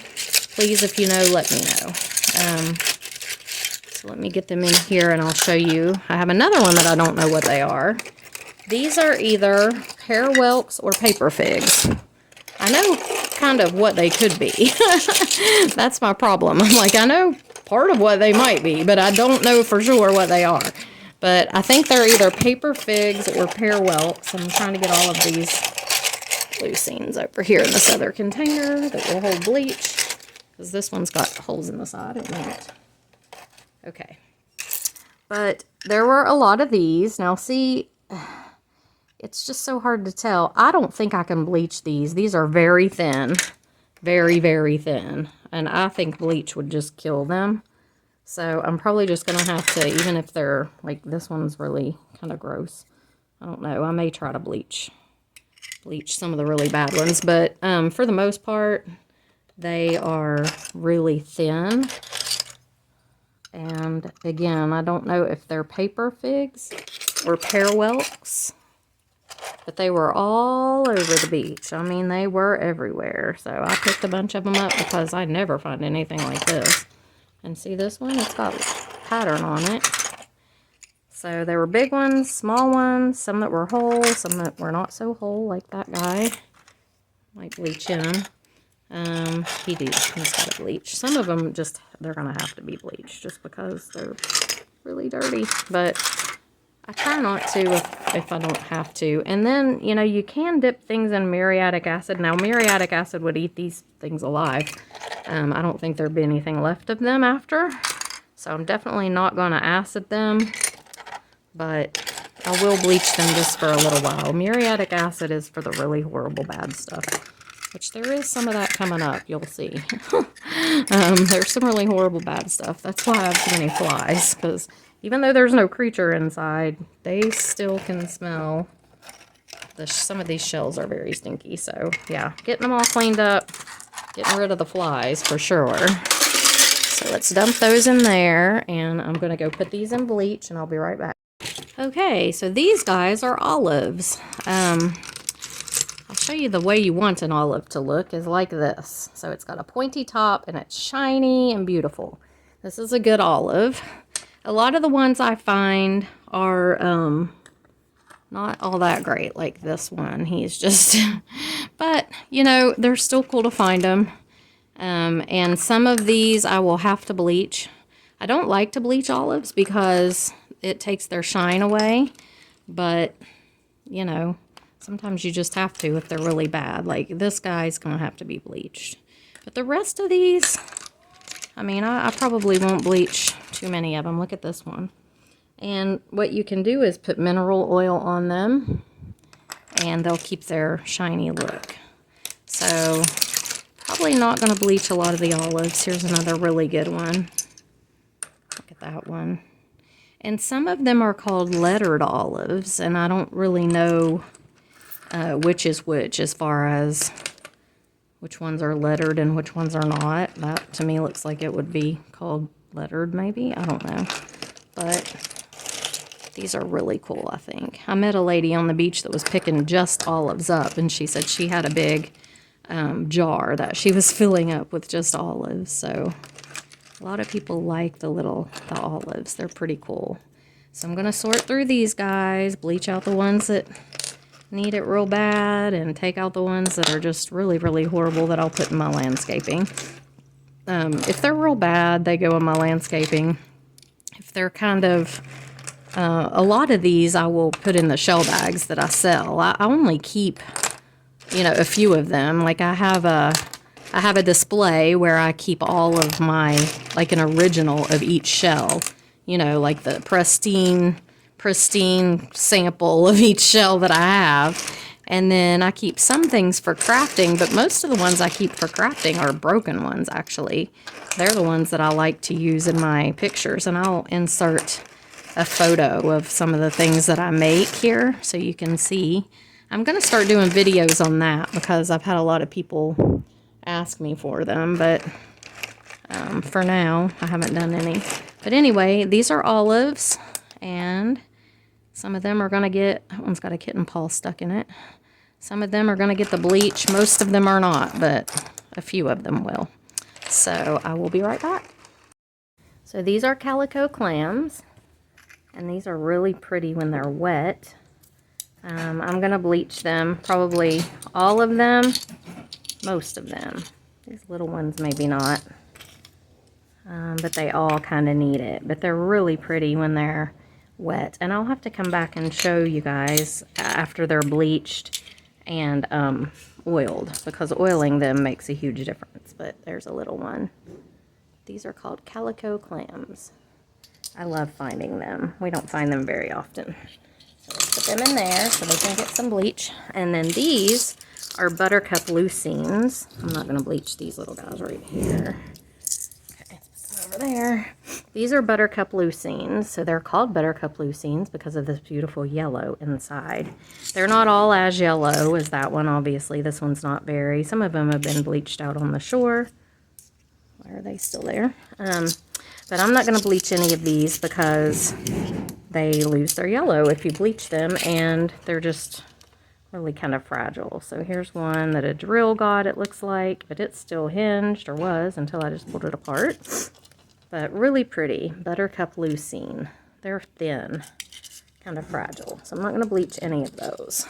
Please, if you know, let me know. So let me get them in here and I'll show you. I have another one that I don't know what they are. These are either pear whelks or paper figs. I know kind of what they could be. That's my problem. I'm like, I know part of what they might be, but I don't know for sure what they are. But I think they're either paper figs or pear whelks. I'm trying to get all of these leucines over here in this other container that will hold bleach. Because this one's got holes in the side. It won't. Okay. But there were a lot of these. Now see, it's just so hard to tell. I don't think I can bleach these. These are very thin. Very, very thin. And I think bleach would just kill them. So I'm probably just going to have to, even if they're, like this one's really kind of gross. I don't know. I may try to bleach some of the really bad ones. But for the most part, they are really thin. And again, I don't know if they're paper figs or pear whelks. But they were all over the beach. I mean, they were everywhere. So I picked a bunch of them up because I never find anything like this. And see this one? It's got pattern on it. So there were big ones, small ones, some that were whole, some that were not so whole, like that guy. Might bleach him. He's got to bleach. Some of them just, they're going to have to be bleached just because they're really dirty. But I try not to if I don't have to. And then, you know, you can dip things in muriatic acid. Now, muriatic acid would eat these things alive. I don't think there'd be anything left of them after. So I'm definitely not going to acid them. But I will bleach them just for a little while. Muriatic acid is for the really horrible bad stuff. Which there is some of that coming up, you'll see. There's some really horrible bad stuff. That's why I have so many flies. Because even though there's no creature inside, they still can smell. Some of these shells are very stinky. So, yeah, getting them all cleaned up. Getting rid of the flies for sure. So let's dump those in there. And I'm going to go put these in bleach and I'll be right back. Okay, so these guys are olives. I'll show you the way you want an olive to look is like this. So it's got a pointy top and it's shiny and beautiful. This is a good olive. A lot of the ones I find are not all that great, like this one. He's just, but you know, they're still cool to find them. And some of these I will have to bleach. I don't like to bleach olives because it takes their shine away, but you know, sometimes you just have to if they're really bad. Like this guy's gonna have to be bleached. But the rest of these, I mean, I probably won't bleach too many of them. Look at this one. And what you can do is put mineral oil on them and they'll keep their shiny look. So probably not going to bleach a lot of the olives. Here's another really good one. Look at that one. And some of them are called lettered olives, and I don't really know which is which as far as which ones are lettered and which ones are not. That to me looks like it would be called lettered maybe. I don't know. But these are really cool, I think. I met a lady on the beach that was picking just olives up, and she said she had a big jar that she was filling up with just olives. So a lot of people like the olives. They're pretty cool. So I'm going to sort through these guys, bleach out the ones that need it real bad, and take out the ones that are just really, really horrible that I'll put in my landscaping. If they're real bad, they go in my landscaping. If they're kind of, a lot of these I will put in the shell bags that I sell. I only keep, you know, a few of them. Like I have a display where I keep all of my, like an original of each shell. You know, like the pristine sample of each shell that I have. And then I keep some things for crafting, but most of the ones I keep for crafting are broken ones, actually. They're the ones that I like to use in my pictures, and I'll insert a photo of some of the things that I make here so you can see. I'm going to start doing videos on that because I've had a lot of people ask me for them, but for now, I haven't done any. But anyway, these are olives, and some of them are going to get, that one's got a kitten paw stuck in it. Some of them are going to get the bleach. Most of them are not, but a few of them will. So I will be right back. So these are calico clams, and these are really pretty when they're wet. I'm going to bleach them, probably all of them, most of them. These little ones maybe not, but they all kind of need it. But they're really pretty when they're wet, and I'll have to come back and show you guys after they're bleached and oiled, because oiling them makes a huge difference. But there's a little one. These are called calico clams. I love finding them. We don't find them very often. So let's put them in there so they can get some bleach. And then these are buttercup leucines. I'm not going to bleach these little guys right here. Okay, let's put them over there. These are buttercup leucines. So they're called buttercup leucines because of this beautiful yellow inside. They're not all as yellow as that one, obviously. This one's not very. Some of them have been bleached out on the shore. Why are they still there? But I'm not going to bleach any of these because they lose their yellow if you bleach them, and they're just really kind of fragile. So here's one that a drill got, it looks like, but it's still hinged, or was, until I just pulled it apart. But really pretty. Buttercup leucine. They're thin, kind of fragile. So I'm not going to bleach any of those.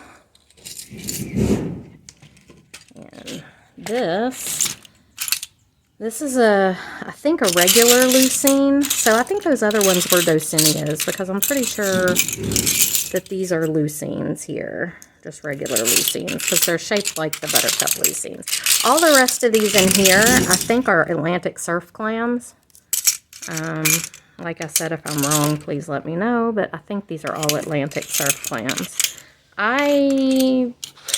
And this is I think a regular leucine. So I think those other ones were Dosinias, because I'm pretty sure that these are leucines here. Just regular leucines, because they're shaped like the buttercup leucines. All the rest of these in here, I think, are Atlantic surf clams. Like I said, if I'm wrong, please let me know. But I think these are all Atlantic surf clams. I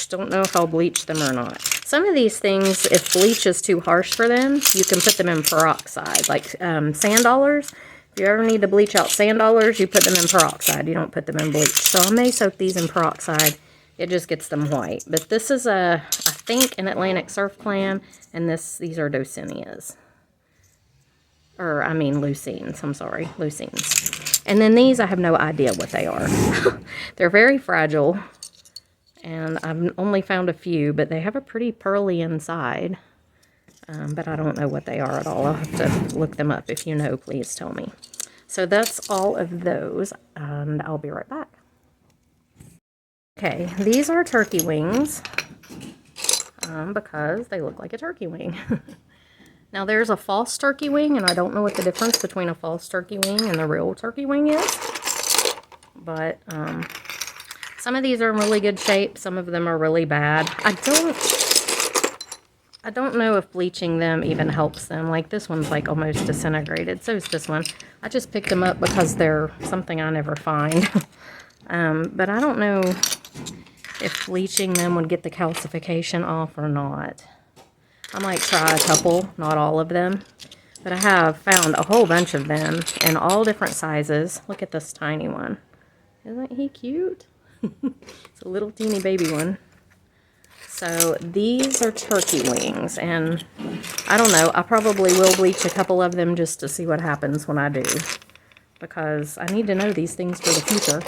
don't know if I'll bleach them or not. Some of these things, if bleach is too harsh for them, you can put them in peroxide, like sand dollars. If you ever need to bleach out sand dollars, you put them in peroxide. You don't put them in bleach. So I may soak these in peroxide. It just gets them white. But this is I think, an Atlantic surf clam, and these are Dosinias. Or, I mean, leucines. I'm sorry, leucines. And then these, I have no idea what they are. They're very fragile. And I've only found a few, but they have a pretty pearly inside. But I don't know what they are at all. I'll have to look them up. If you know, please tell me. So that's all of those, and I'll be right back. Okay, these are turkey wings, because they look like a turkey wing. Now, there's a false turkey wing, and I don't know what the difference between a false turkey wing and the real turkey wing is. But, some of these are in really good shape. Some of them are really bad. I don't know if bleaching them even helps them. Like, this one's like almost disintegrated. So is this one. I just picked them up because they're something I never find. But I don't know if bleaching them would get the calcification off or not. I might try a couple, not all of them. But I have found a whole bunch of them in all different sizes. Look at this tiny one. Isn't he cute? It's a little teeny baby one. So these are turkey wings, and I don't know, I probably will bleach a couple of them just to see what happens when I do, because I need to know these things for the future.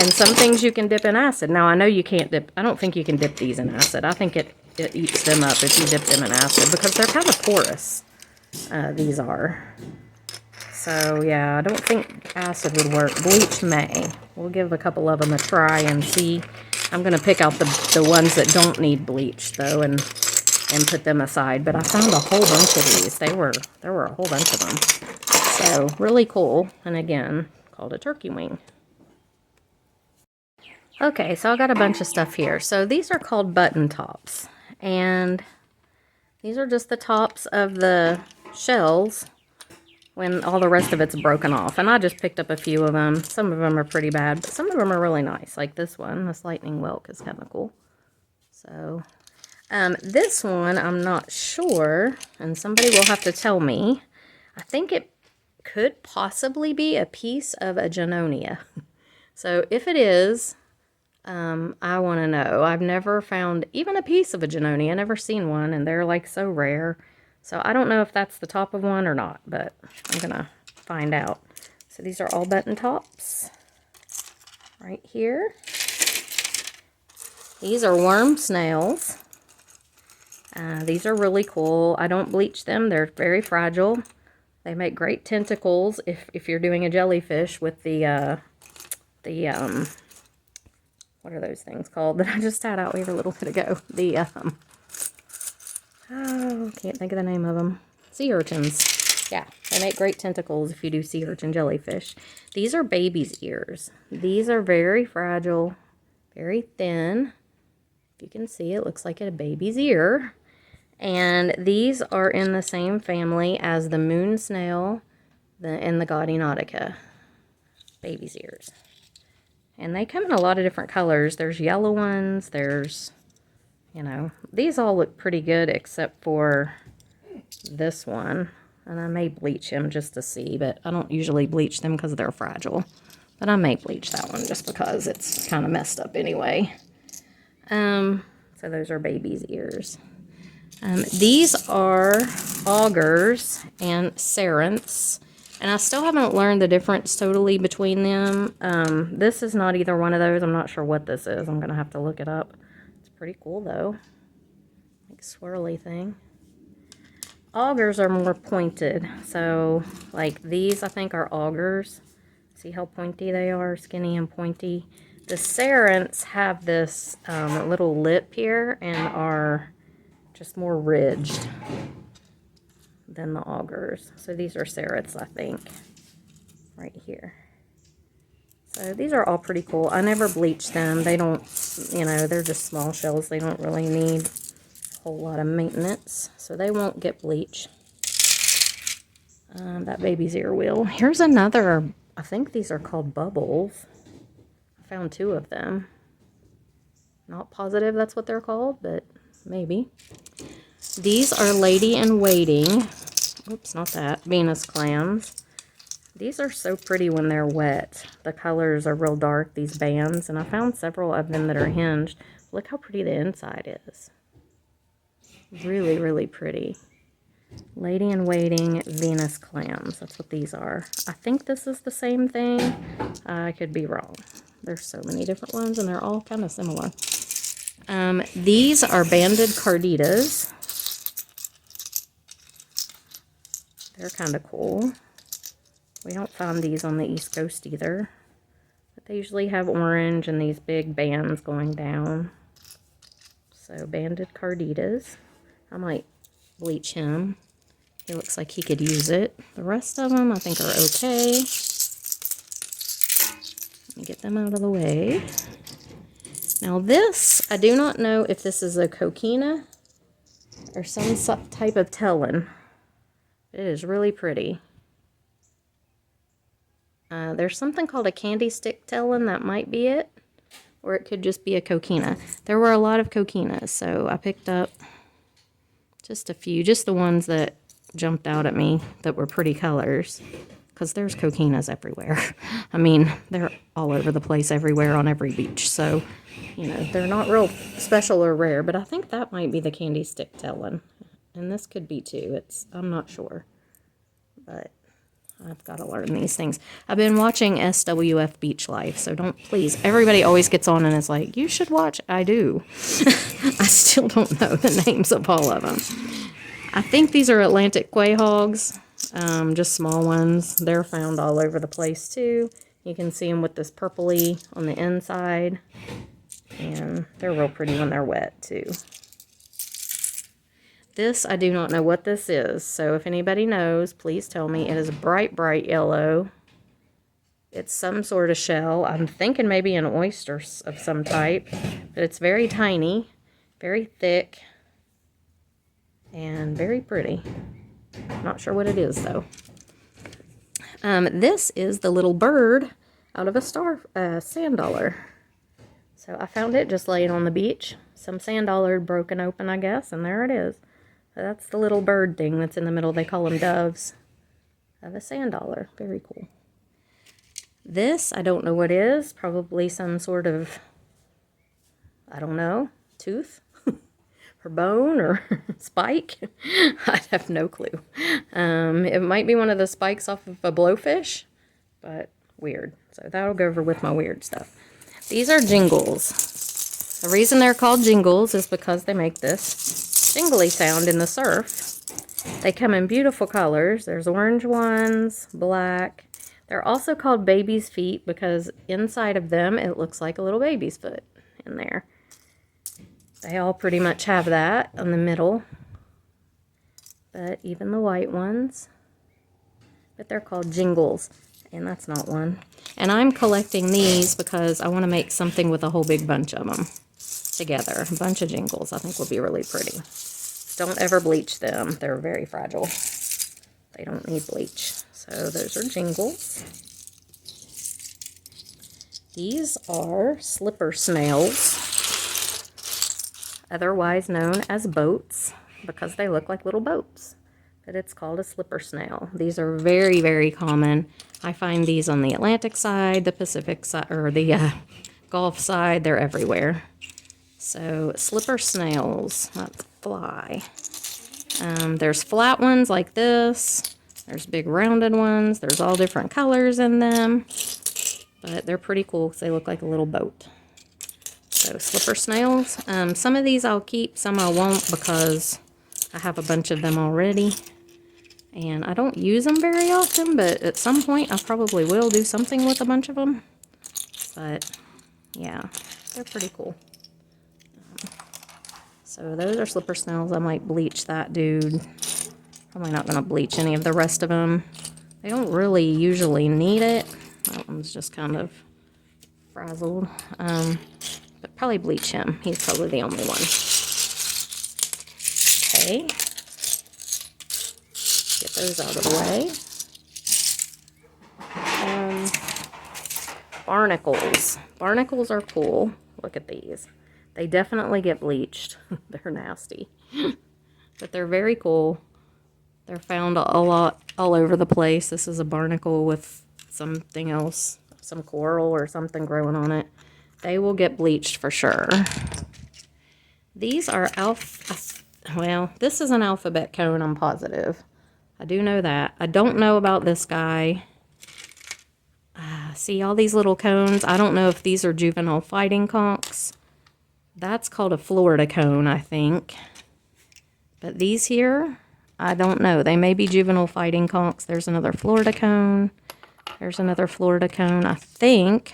And some things you can dip in acid. Now, I know you can't dip, I don't think you can dip these in acid. I think it eats them up if you dip them in acid, because they're kind of porous, these are. So, yeah, I don't think acid would work. Bleach may. We'll give a couple of them a try and see. I'm going to pick out the ones that don't need bleach, though, and put them aside. But I found a whole bunch of these. There were a whole bunch of them. So, really cool. And again, called a turkey wing. Okay, so I got a bunch of stuff here. So, these are called button tops. And these are just the tops of the shells. when all the rest of it's broken off. And I just picked up a few of them. Some of them are pretty bad, but some of them are really nice. Like this one, this lightning whelk is kind of cool. So, this one, I'm not sure, and somebody will have to tell me. I think it could possibly be a piece of a Junonia. So if it is, I want to know. I've never found even a piece of a Junonia, never seen one, and they're like so rare. So I don't know if that's the top of one or not, but I'm going to find out. So these are all button tops right here. These are worm snails. These are really cool. I don't bleach them. They're very fragile. They make great tentacles if you're doing a jellyfish with the what are those things called that I just had out here a little bit ago? Oh, can't think of the name of them. Sea urchins. Yeah, they make great tentacles if you do sea urchin jellyfish. These are baby's ears. These are very fragile, very thin. If you can see, it looks like a baby's ear. And these are in the same family as the moon snail and the Gaudia nautica. Baby's ears. And they come in a lot of different colors. There's yellow ones, there's, you know, these all look pretty good except for this one. And I may bleach him just to see, but I don't usually bleach them because they're fragile. But I may bleach that one just because it's kind of messed up anyway. So those are baby's ears. These are augers and cerynths. And I still haven't learned the difference totally between them. This is not either one of those. I'm not sure what this is. I'm going to have to look it up. It's pretty cool, though. Like swirly thing. Augers are more pointed. So, like these, I think, are augers. See how pointy they are? Skinny and pointy. The cerynths have this little lip here and are just more ridged than the augers. So these are cerynths, I think, right here. So these are all pretty cool. I never bleach them. They don't, you know, they're just small shells. They don't really need a whole lot of maintenance. So they won't get bleached. That baby's ear will. Here's another, I think these are called bubbles. I found two of them. Not positive that's what they're called, but maybe. These are lady in waiting. Oops, not that. Venus clams. These are so pretty when they're wet. The colors are real dark, these bands, and I found several of them that are hinged. Look how pretty the inside is. Really, really pretty. Lady in waiting Venus clams. That's what these are. I think this is the same thing. I could be wrong. There's so many different ones, and they're all kind of similar. These are banded carditas. They're kind of cool. We don't find these on the East Coast either. But they usually have orange and these big bands going down. So banded carditas. I might bleach him. He looks like he could use it. The rest of them I think are okay. Let me get them out of the way. Now this, I do not know if this is a coquina or some type of tellin. It is really pretty. There's something called a candy stick tellin. That might be it. Or it could just be a coquina. There were a lot of coquinas, so I picked up just a few. Just the ones that jumped out at me that were pretty colors. Because there's coquinas everywhere. I mean, they're all over the place everywhere on every beach. So, you know, they're not real special or rare. But I think that might be the candy stick tellin. And this could be too. I'm not sure. But I've got to learn these things. I've been watching SWF Beach Life. So please, everybody always gets on and is like, you should watch. I do. I still don't know the names of all of them. I think these are Atlantic quahogs. Just small ones. They're found all over the place too. You can see them with this purpley on the inside. And they're real pretty when they're wet too. This, I do not know what this is. So if anybody knows, please tell me. It is bright, bright yellow. It's some sort of shell. I'm thinking maybe an oyster of some type. But it's very tiny, very thick, and very pretty. Not sure what it is, though. This is the little bird out of a sand dollar. So I found it just laying on the beach. Some sand dollar broken open, I guess, and there it is. So that's the little bird thing that's in the middle. They call them doves. Of a sand dollar. Very cool. This, I don't know what is. Probably some sort of, I don't know, tooth or bone or spike. I have no clue. It might be one of the spikes off of a blowfish, but weird. So that'll go over with my weird stuff. These are jingles. The reason they're called jingles is because they make this jingly sound in the surf. They come in beautiful colors. There's orange ones, black. They're also called baby's feet because inside of them it looks like a little baby's foot in there. They all pretty much have that in the middle. But even the white ones. But they're called jingles. And that's not one. And I'm collecting these because I want to make something with a whole big bunch of them together. A bunch of jingles I think will be really pretty. Don't ever bleach them. They're very fragile. They don't need bleach. So those are jingles. These are slipper snails, otherwise known as boats, because they look like little boats. But it's called a slipper snail. These are very, very common. I find these on the Atlantic side, the Pacific side, or the Gulf side. They're everywhere. So slipper snails, let's fly. There's flat ones like this. There's big rounded ones. There's all different colors in them. But they're pretty cool because they look like a little boat. So slipper snails. Some of these I'll keep, some I won't because I have a bunch of them already. And I don't use them very often, but at some point I probably will do something with a bunch of them. But yeah, they're pretty cool. So those are slipper snails. I might bleach that dude. Probably not going to bleach any of the rest of them. They don't really usually need it. That one's just kind of frazzled. But probably bleach him. He's probably the only one. Okay. Get those out of the way. Barnacles. Barnacles are cool. Look at these. They definitely get bleached. They're nasty. But they're very cool. They're found a lot all over the place. This is a barnacle with something else, some coral or something growing on it. They will get bleached for sure. These are well, this is an alphabet cone, I'm positive. I do know that. I don't know about this guy. See all these little cones? I don't know if these are juvenile fighting conchs. That's called a Florida cone, I think. But these here, I don't know. They may be juvenile fighting conchs. There's another Florida cone. There's another Florida cone, I think.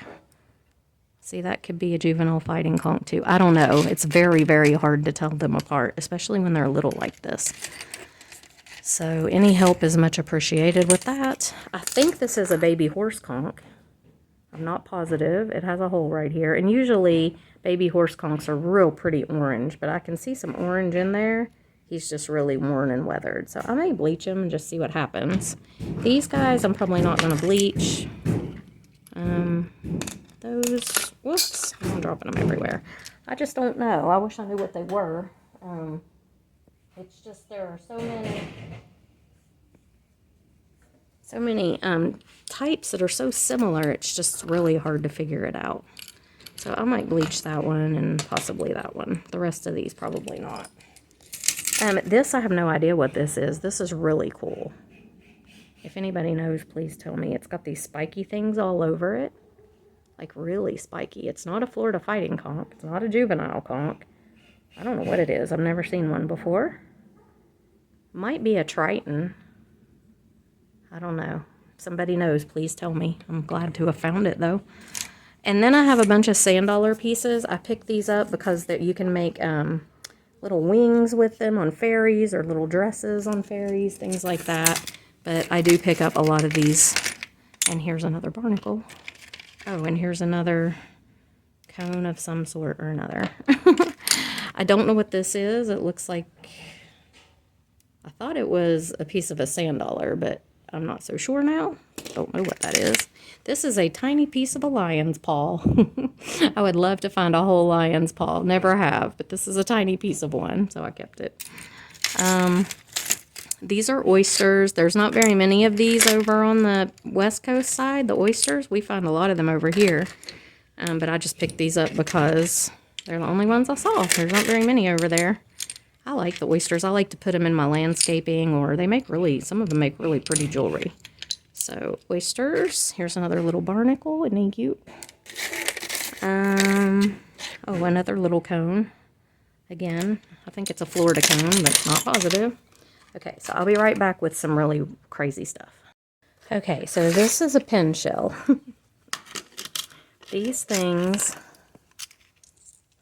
See, that could be a juvenile fighting conch too. I don't know. It's very, very hard to tell them apart, especially when they're little like this. So any help is much appreciated with that. I think this is a baby horse conch. I'm not positive. It has a hole right here. And usually baby horse conchs are real pretty orange, but I can see some orange in there. He's just really worn and weathered. So I may bleach him and just see what happens. These guys I'm probably not going to bleach. Those, whoops, I'm dropping them everywhere. I just don't know. I wish I knew what they were. It's just there are so many types that are so similar, it's just really hard to figure it out. So I might bleach that one and possibly that one. The rest of these probably not. This, I have no idea what this is. This is really cool. If anybody knows, please tell me. It's got these spiky things all over it. Like really spiky. It's not a Florida fighting conch. It's not a juvenile conch. I don't know what it is. I've never seen one before. Might be a Triton. I don't know. If somebody knows, please tell me. I'm glad to have found it though. And then I have a bunch of sand dollar pieces. I picked these up because you can make little wings with them on fairies or little dresses on fairies, things like that. But I do pick up a lot of these. And here's another barnacle. Oh, and here's another cone of some sort or another. I don't know what this is. It looks like, I thought it was a piece of a sand dollar, but I'm not so sure now. Don't know what that is. This is a tiny piece of a lion's paw. I would love to find a whole lion's paw. Never have, but this is a tiny piece of one, so I kept it. These are oysters. There's not very many of these over on the West Coast side, the oysters. We find a lot of them over here. But I just picked these up because they're the only ones I saw. There's not very many over there. I like the oysters. I like to put them in my landscaping, or they make some of them make really pretty jewelry. So, oysters. Here's another little barnacle. Isn't he cute? Oh, another little cone. Again, I think it's a Florida cone, but not positive. Okay, so I'll be right back with some really crazy stuff. Okay, so this is a pen shell. These things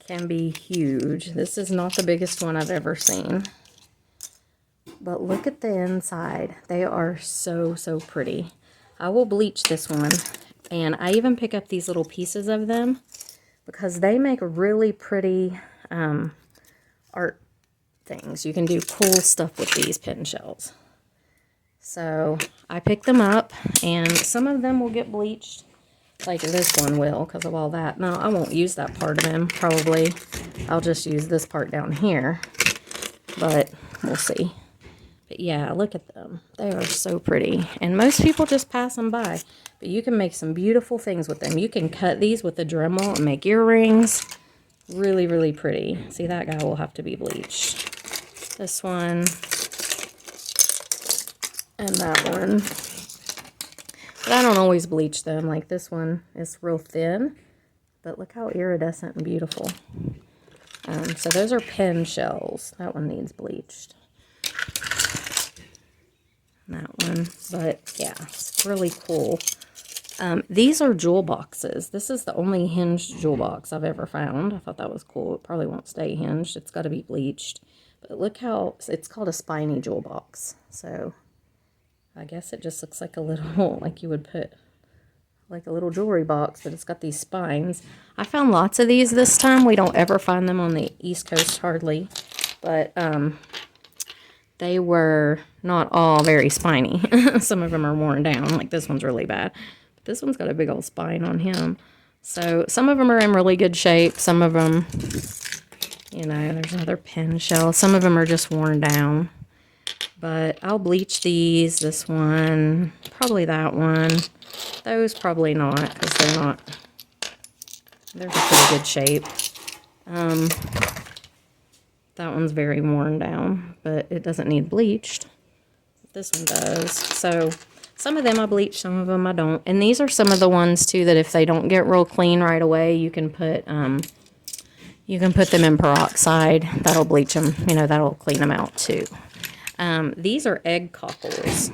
can be huge. This is not the biggest one I've ever seen. But look at the inside. They are so, so pretty. I will bleach this one. And I even pick up these little pieces of them because they make really pretty art things. You can do cool stuff with these pen shells. So I pick them up, and some of them will get bleached. Like this one will, because of all that. No, I won't use that part of them, probably. I'll just use this part down here. But we'll see. But yeah, look at them. They are so pretty. And most people just pass them by. But you can make some beautiful things with them. You can cut these with a Dremel and make earrings. Really, really pretty. See, that guy will have to be bleached. This one. And that one. But I don't always bleach them. Like this one is real thin. But look how iridescent and beautiful. So those are pen shells. That one needs bleached. That one. But yeah, it's really cool. These are jewel boxes. This is the only hinged jewel box I've ever found. I thought that was cool. It probably won't stay hinged. It's got to be bleached. But look how, it's called a spiny jewel box. So I guess it just looks like a little, like you would put, like a little jewelry box, but it's got these spines. I found lots of these this time. We don't ever find them on the East Coast hardly, but they were not all very spiny. Some of them are worn down, like this one's really bad. But this one's got a big old spine on him. So some of them are in really good shape. Some of them, you know, there's another pen shell. Some of them are just worn down. But I'll bleach these, this one, probably that one. Those probably not, because they're in pretty good shape. That one's very worn down, but it doesn't need bleached. This one does. So some of them I bleach, some of them I don't. And these are some of the ones too that if they don't get real clean right away, you can put them in peroxide. That'll bleach them, you know, that'll clean them out too. These are egg cockles.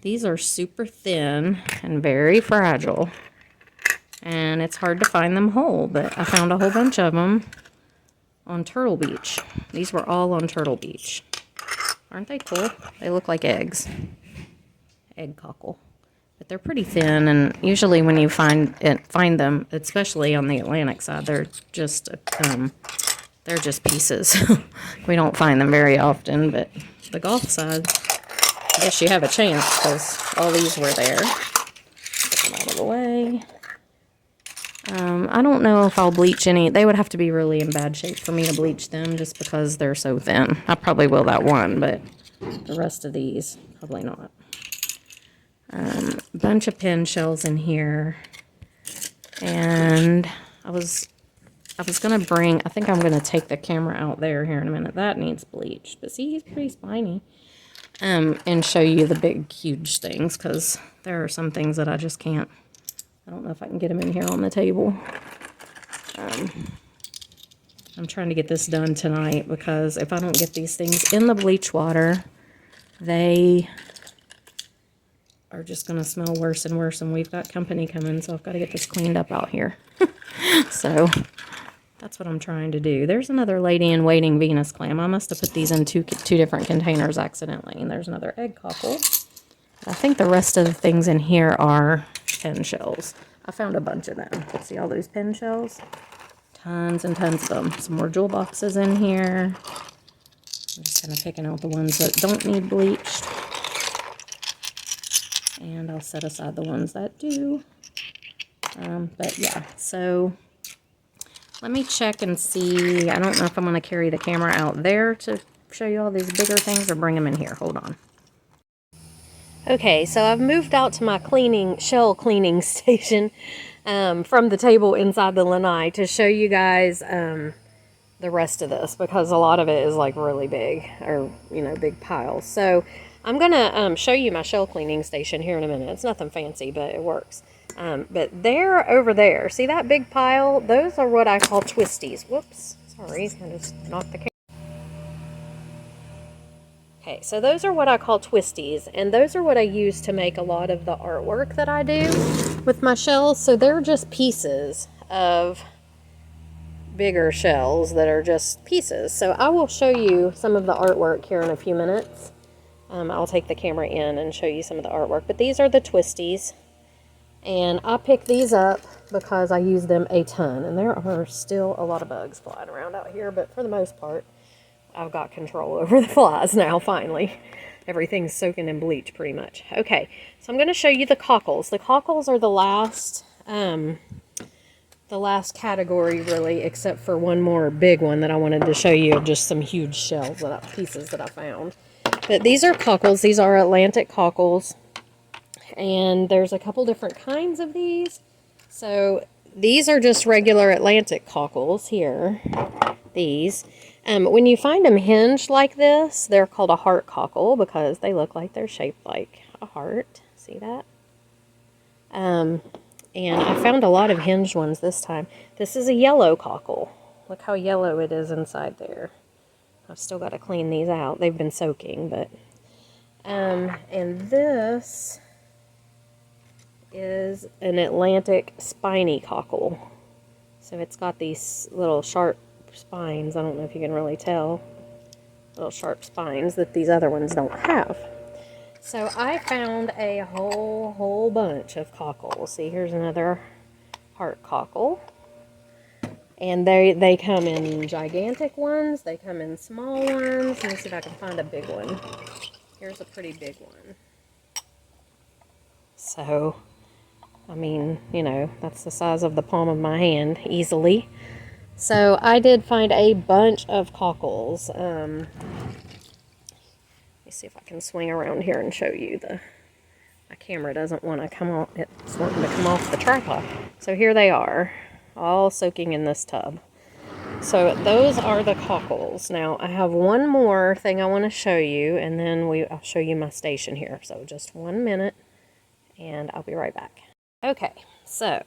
These are super thin and very fragile. And it's hard to find them whole, but I found a whole bunch of them on Turtle Beach. These were all on Turtle Beach. Aren't they cool? They look like eggs. Egg cockle. But they're pretty thin, and usually when you find them, especially on the Atlantic side, they're just pieces. We don't find them very often, but the Gulf side, I guess you have a chance because all these were there. Get them out of the way. I don't know if I'll bleach any. They would have to be really in bad shape for me to bleach them just because they're so thin. I probably will that one, but the rest of these, probably not. A bunch of pen shells in here. And I was going to bring, I think I'm going to take the camera out there here in a minute. That needs bleached. But see, he's pretty spiny. And show you the big, huge things, because there are some things that I just can't. I don't know if I can get them in here on the table. I'm trying to get this done tonight, because if I don't get these things in the bleach water, they are just going to smell worse and worse. And we've got company coming, so I've got to get this cleaned up out here. So that's what I'm trying to do. There's another lady in waiting Venus clam. I must have put these in two different containers accidentally. And there's another egg cockle. I think the rest of the things in here are pen shells. I found a bunch of them. See all those pen shells? Tons and tons of them. Some more jewel boxes in here. I'm just kind of picking out the ones that don't need bleached. I'll set aside the ones that do. But yeah, so let me check and see. I don't know if I'm going to carry the camera out there to show you all these bigger things or bring them in here. Hold on. Okay, so I've moved out to my shell cleaning station from the table inside the lanai to show you guys the rest of this, because a lot of it is like really big, or big piles. So I'm gonna show you my shell cleaning station here in a minute. It's nothing fancy, but it works. But they're over there. See that big pile? Those are what I call twisties. Whoops, sorry, I just knocked the camera. Okay, so those are what I call twisties, and those are what I use to make a lot of the artwork that I do with my shells. So they're just pieces of bigger shells that are just pieces. So I will show you some of the artwork here in a few minutes. I'll take the camera in and show you some of the artwork. But these are the twisties, and I picked these up because I use them a ton. And there are still a lot of bugs flying around out here, but for the most part, I've got control over the flies now, finally. Everything's soaking in bleach pretty much. Okay, so I'm going to show you the cockles. The cockles are the last category, really, except for one more big one that I wanted to show you of just some huge shells, pieces that I found. But these are cockles. These are Atlantic cockles. And there's a couple different kinds of these. So these are just regular Atlantic cockles here. These. When you find them hinged like this, they're called a heart cockle because they look like they're shaped like a heart. See that? And I found a lot of hinged ones this time. This is a yellow cockle. Look how yellow it is inside there. I've still got to clean these out. They've been soaking, but... and this is an Atlantic spiny cockle. So it's got these little sharp spines. I don't know if you can really tell. Little sharp spines that these other ones don't have. So I found a whole bunch of cockles. See, here's another heart cockle. And they come in gigantic ones. They come in small ones. Let me see if I can find a big one. Here's a pretty big one. So, I mean, that's the size of the palm of my hand, easily. So I did find a bunch of cockles. Let me see if I can swing around here and show you my camera doesn't want to come off. It's wanting to come off the tripod. So here they are, all soaking in this tub. So those are the cockles. Now I have one more thing I want to show you, and then I'll show you my station here. So just 1 minute, and I'll be right back. Okay, so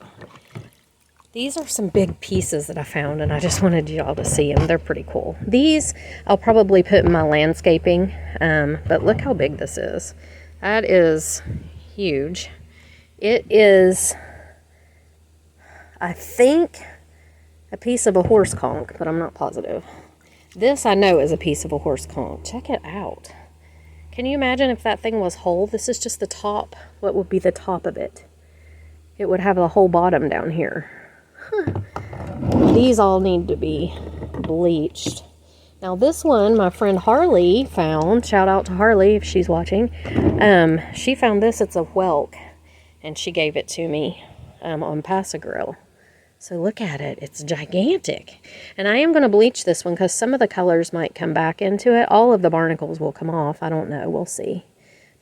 these are some big pieces that I found, and I just wanted y'all to see them. They're pretty cool. These I'll probably put in my landscaping, but look how big this is. That is huge. It is, I think, a piece of a horse conch, but I'm not positive. This I know is a piece of a horse conch. Check it out. Can you imagine if that thing was whole? This is just the top. What would be the top of it? It would have the whole bottom down here. These all need to be bleached. Now this one, my friend Harley found. Shout out to Harley if she's watching. She found this. It's a whelk, and she gave it to me on Pass-A-Grille. So look at it. It's gigantic. And I am going to bleach this one because some of the colors might come back into it. All of the barnacles will come off. I don't know. We'll see.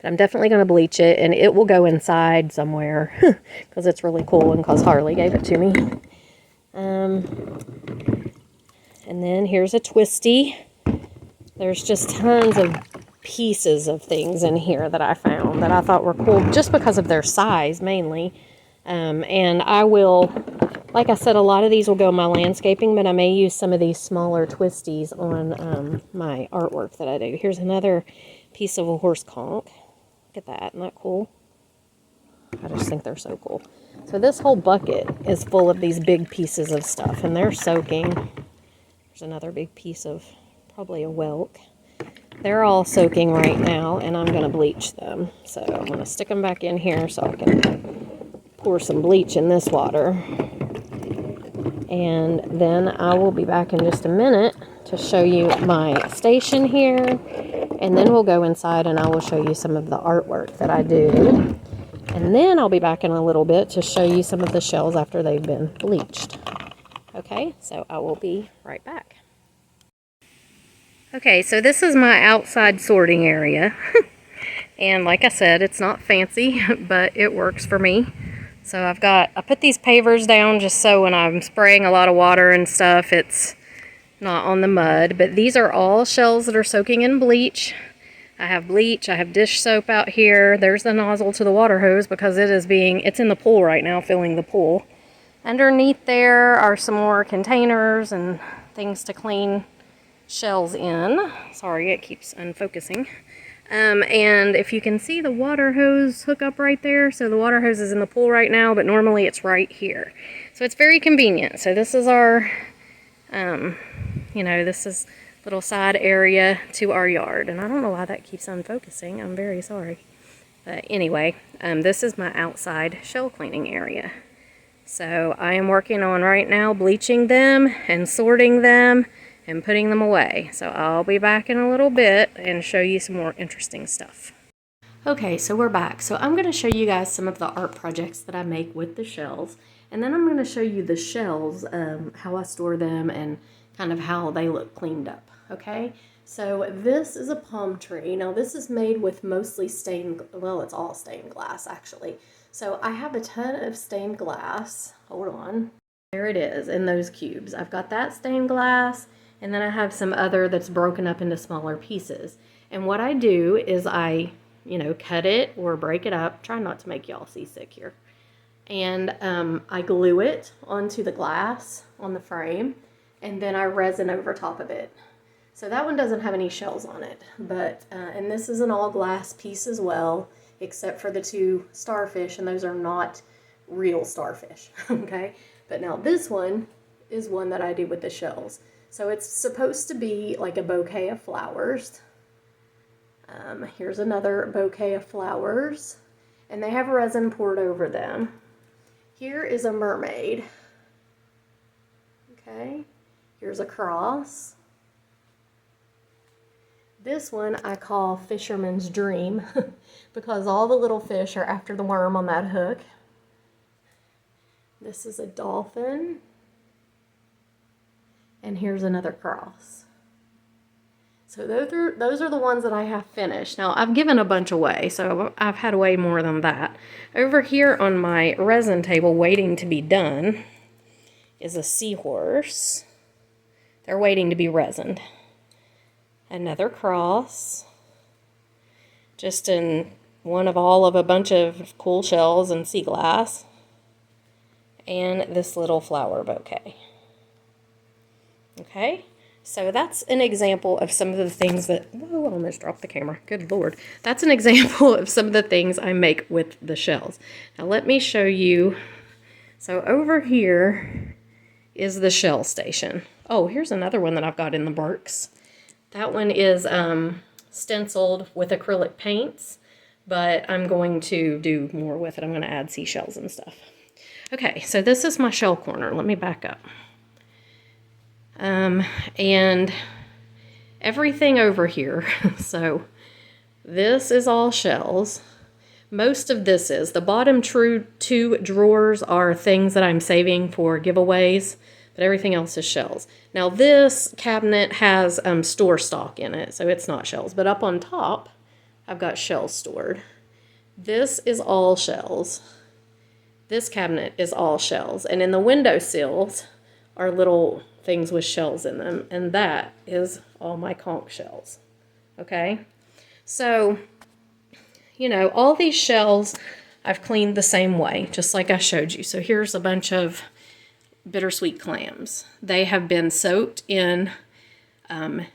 But I'm definitely going to bleach it, and it will go inside somewhere because it's really cool and because Harley gave it to me. And then here's a twisty. There's just tons of pieces of things in here that I found that I thought were cool just because of their size mainly. And I will, like I said, a lot of these will go in my landscaping, but I may use some of these smaller twisties on my artwork that I do. Here's another piece of a horse conch. Look at that. Isn't that cool? I just think they're so cool. So this whole bucket is full of these big pieces of stuff, and they're soaking. There's another big piece of probably a whelk. They're all soaking right now, and I'm going to bleach them. So I'm going to stick them back in here so I can pour some bleach in this water. And then I will be back in just a minute to show you my station here. And then we'll go inside and I will show you some of the artwork that I do. And then I'll be back in a little bit to show you some of the shells after they've been bleached. Okay, so I will be right back. Okay, so this is my outside sorting area. And like I said, it's not fancy, but it works for me. So I put these pavers down just so when I'm spraying a lot of water and stuff, it's not on the mud. But these are all shells that are soaking in bleach. I have bleach, I have dish soap out here. There's the nozzle to the water hose because it's in the pool right now, filling the pool. Underneath there are some more containers and things to clean shells in. Sorry, it keeps unfocusing. And if you can see the water hose hookup right there, so the water hose is in the pool right now, but normally it's right here. So it's very convenient. So this is our, this is little side area to our yard. And I don't know why that keeps unfocusing. I'm very sorry. But anyway, this is my outside shell cleaning area. So I am working on right now bleaching them and sorting them and putting them away. So I'll be back in a little bit and show you some more interesting stuff. Okay, so we're back. So I'm going to show you guys some of the art projects that I make with the shells. And then I'm going to show you the shells, how I store them and kind of how they look cleaned up. Okay, so this is a palm tree. Now this is made with mostly it's all stained glass actually. So I have a ton of stained glass. Hold on. There it is in those cubes. I've got that stained glass. And then I have some other that's broken up into smaller pieces. And what I do is I, cut it or break it up. Try not to make y'all seasick here. And I glue it onto the glass on the frame. And then I resin over top of it. So that one doesn't have any shells on it. But, and this is an all glass piece as well, except for the 2 starfish. And those are not real starfish, okay? But now this one is one that I do with the shells. So it's supposed to be like a bouquet of flowers. Here's another bouquet of flowers. And they have resin poured over them. Here is a mermaid. Okay. Here's a cross. This one I call Fisherman's Dream because all the little fish are after the worm on that hook. This is a dolphin. And here's another cross. So those are the ones that I have finished. Now, I've given a bunch away, so I've had way more than that. Over here on my resin table waiting to be done is a seahorse. They're waiting to be resined. Another cross. Just in one of a bunch of cool shells and sea glass. And this little flower bouquet. Okay, so that's an example of some of the things that, whoa, I almost dropped the camera, good Lord. That's an example of some of the things I make with the shells. Now let me show you, so over here is the shell station. Oh, here's another one that I've got in the works. That one is stenciled with acrylic paints, but I'm going to do more with it. I'm going to add seashells and stuff. Okay, so this is my shell corner. Let me back up. And everything over here, so this is all shells. Most of this is. The bottom 2 drawers are things that I'm saving for giveaways, but everything else is shells. Now this cabinet has store stock in it, so it's not shells, but up on top, I've got shells stored. This is all shells. This cabinet is all shells, and in the windowsills are little things with shells in them, and that is all my conch shells. Okay, so all these shells I've cleaned the same way, just like I showed you. So here's a bunch of bittersweet clams. They have been soaked in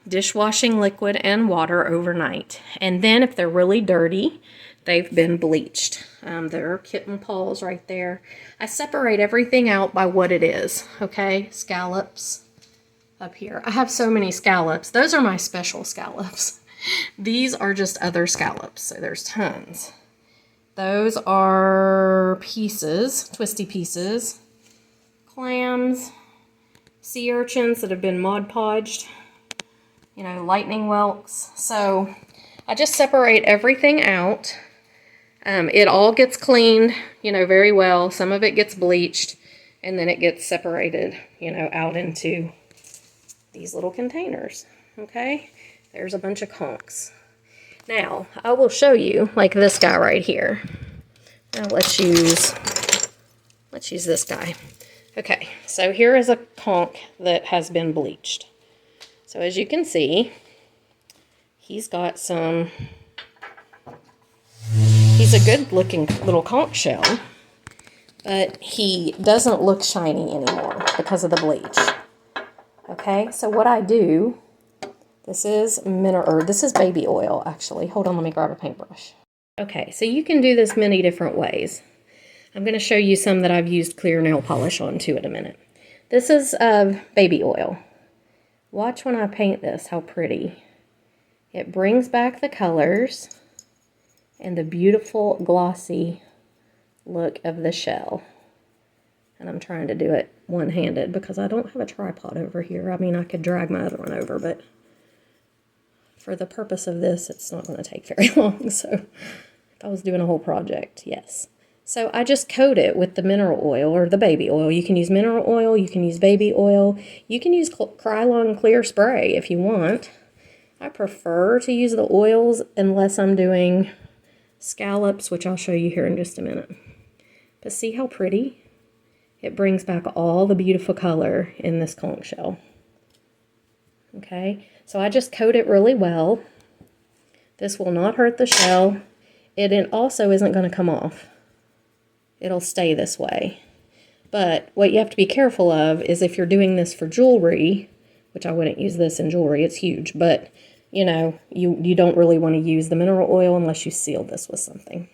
dishwashing liquid and water overnight, and then if they're really dirty, they've been bleached. There are kitten paws right there. I separate everything out by what it is, okay? Scallops up here. I have so many scallops. Those are my special scallops. These are just other scallops, so there's tons. Those are pieces, twisty pieces, clams, sea urchins that have been Mod Podged, lightning whelks. So I just separate everything out. It all gets cleaned, you know, very well. Some of it gets bleached, and then it gets separated, you know, out into these little containers, okay? There's a bunch of conchs. Now, I will show you, like this guy right here. Now let's use this guy. Okay, so here is a conch that has been bleached. So as you can see, he's got some, he's a good looking little conch shell, but he doesn't look shiny anymore because of the bleach. Okay, so what I do, this is baby oil actually. Hold on, let me grab a paintbrush. Okay, so you can do this many different ways. I'm going to show you some that I've used clear nail polish on too in a minute. This is baby oil. Watch when I paint this, how pretty. It brings back the colors and the beautiful glossy look of the shell. And I'm trying to do it one-handed because I don't have a tripod over here. I mean, I could drag my other one over, but for the purpose of this, it's not going to take very long. So if I was doing a whole project, yes. So I just coat it with the mineral oil or the baby oil. You can use mineral oil, you can use baby oil, you can use Krylon clear spray if you want. I prefer to use the oils unless I'm doing scallops, which I'll show you here in just a minute. But see how pretty? It brings back all the beautiful color in this conch shell. Okay, so I just coat it really well. This will not hurt the shell. It also isn't going to come off. It'll stay this way. But what you have to be careful of is if you're doing this for jewelry, which I wouldn't use this in jewelry, it's huge, but you know, you don't really want to use the mineral oil unless you seal this with something,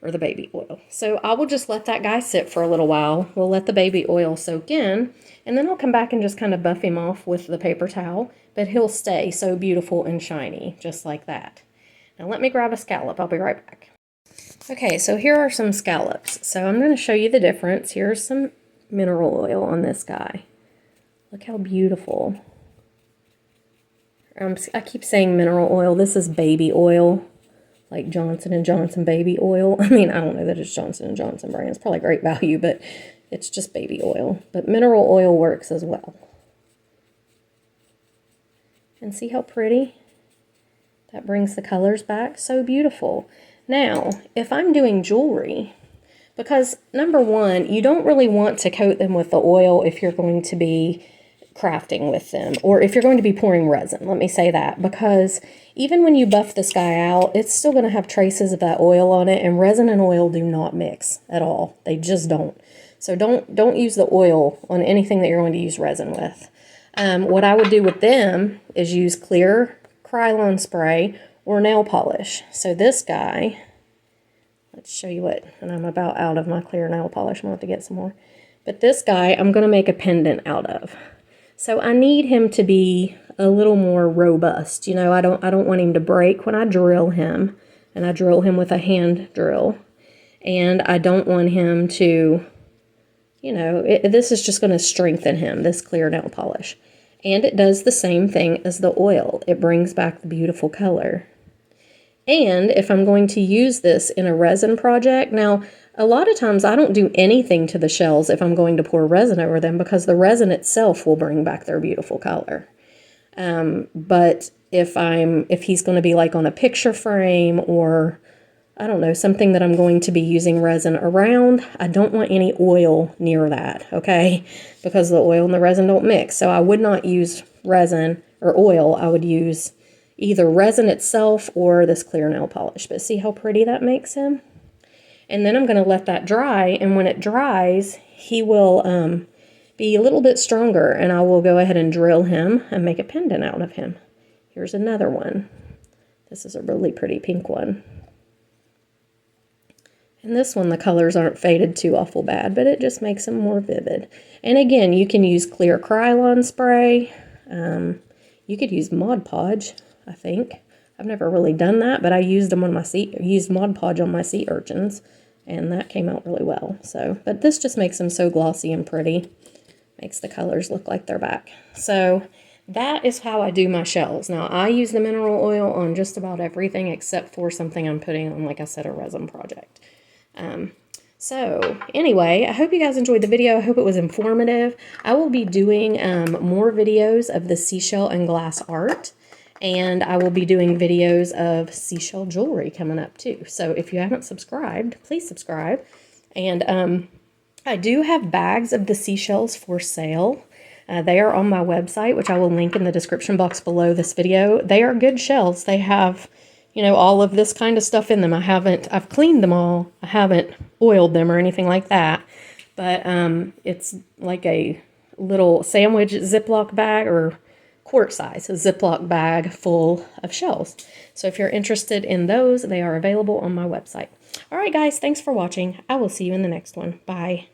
or the baby oil. So I will just let that guy sit for a little while. We'll let the baby oil soak in, and then I'll come back and just kind of buff him off with the paper towel, but he'll stay so beautiful and shiny, just like that. Now let me grab a scallop. I'll be right back. Okay, so here are some scallops. So I'm going to show you the difference. Here's some mineral oil on this guy. Look how beautiful. I keep saying mineral oil. This is baby oil, like Johnson & Johnson baby oil. I mean, I don't know that it's Johnson & Johnson brand. It's probably great value, but it's just baby oil. But mineral oil works as well. And see how pretty? That brings the colors back. So beautiful. Now, if I'm doing jewelry, because number one, you don't really want to coat them with the oil if you're going to be crafting with them, or if you're going to be pouring resin, let me say that, because even when you buff this guy out, it's still going to have traces of that oil on it, and resin and oil do not mix at all. They just don't. So don't use the oil on anything that you're going to use resin with. What I would do with them is use clear Krylon spray or nail polish. So this guy, let's show you what, and I'm about out of my clear nail polish. I'm going to have to get some more. But this guy, I'm going to make a pendant out of. So I need him to be a little more robust. You know, I don't want him to break when I drill him, and I drill him with a hand drill. And I don't want him to, you know, this is just going to strengthen him, this clear nail polish. And it does the same thing as the oil. It brings back the beautiful color. And if I'm going to use this in a resin project, now a lot of times I don't do anything to the shells if I'm going to pour resin over them, because the resin itself will bring back their beautiful color. But if he's going to be like on a picture frame, or I don't know, something that I'm going to be using resin around, I don't want any oil near that, okay? Because the oil and the resin don't mix. So I would not use resin or oil. I would use either resin itself or this clear nail polish. But see how pretty that makes him? And then I'm going to let that dry, and when it dries, he will be a little bit stronger, and I will go ahead and drill him and make a pendant out of him. Here's another one. This is a really pretty pink one. And this one, the colors aren't faded too awful bad, but it just makes them more vivid. And again, you can use clear Krylon spray. You could use Mod Podge, I think. I've never really done that, but I used them on my used Mod Podge on my sea urchins, and that came out really well. So, but this just makes them so glossy and pretty. Makes the colors look like they're back. So that is how I do my shells. Now, I use the mineral oil on just about everything except for something I'm putting on, like I said, a resin project. So anyway, I hope you guys enjoyed the video. I hope it was informative. I will be doing more videos of the seashell and glass art, and I will be doing videos of seashell jewelry coming up too. So if you haven't subscribed, please subscribe. And I do have bags of the seashells for sale. They are on my website, which I will link in the description box below this video. They are good shells. They have, you know, all of this kind of stuff in them. I've cleaned them all. I haven't oiled them or anything like that. But it's like a little sandwich Ziploc bag, or quart size, a Ziploc bag full of shells. So if you're interested in those, they are available on my website. All right, guys, thanks for watching. I will see you in the next one. Bye.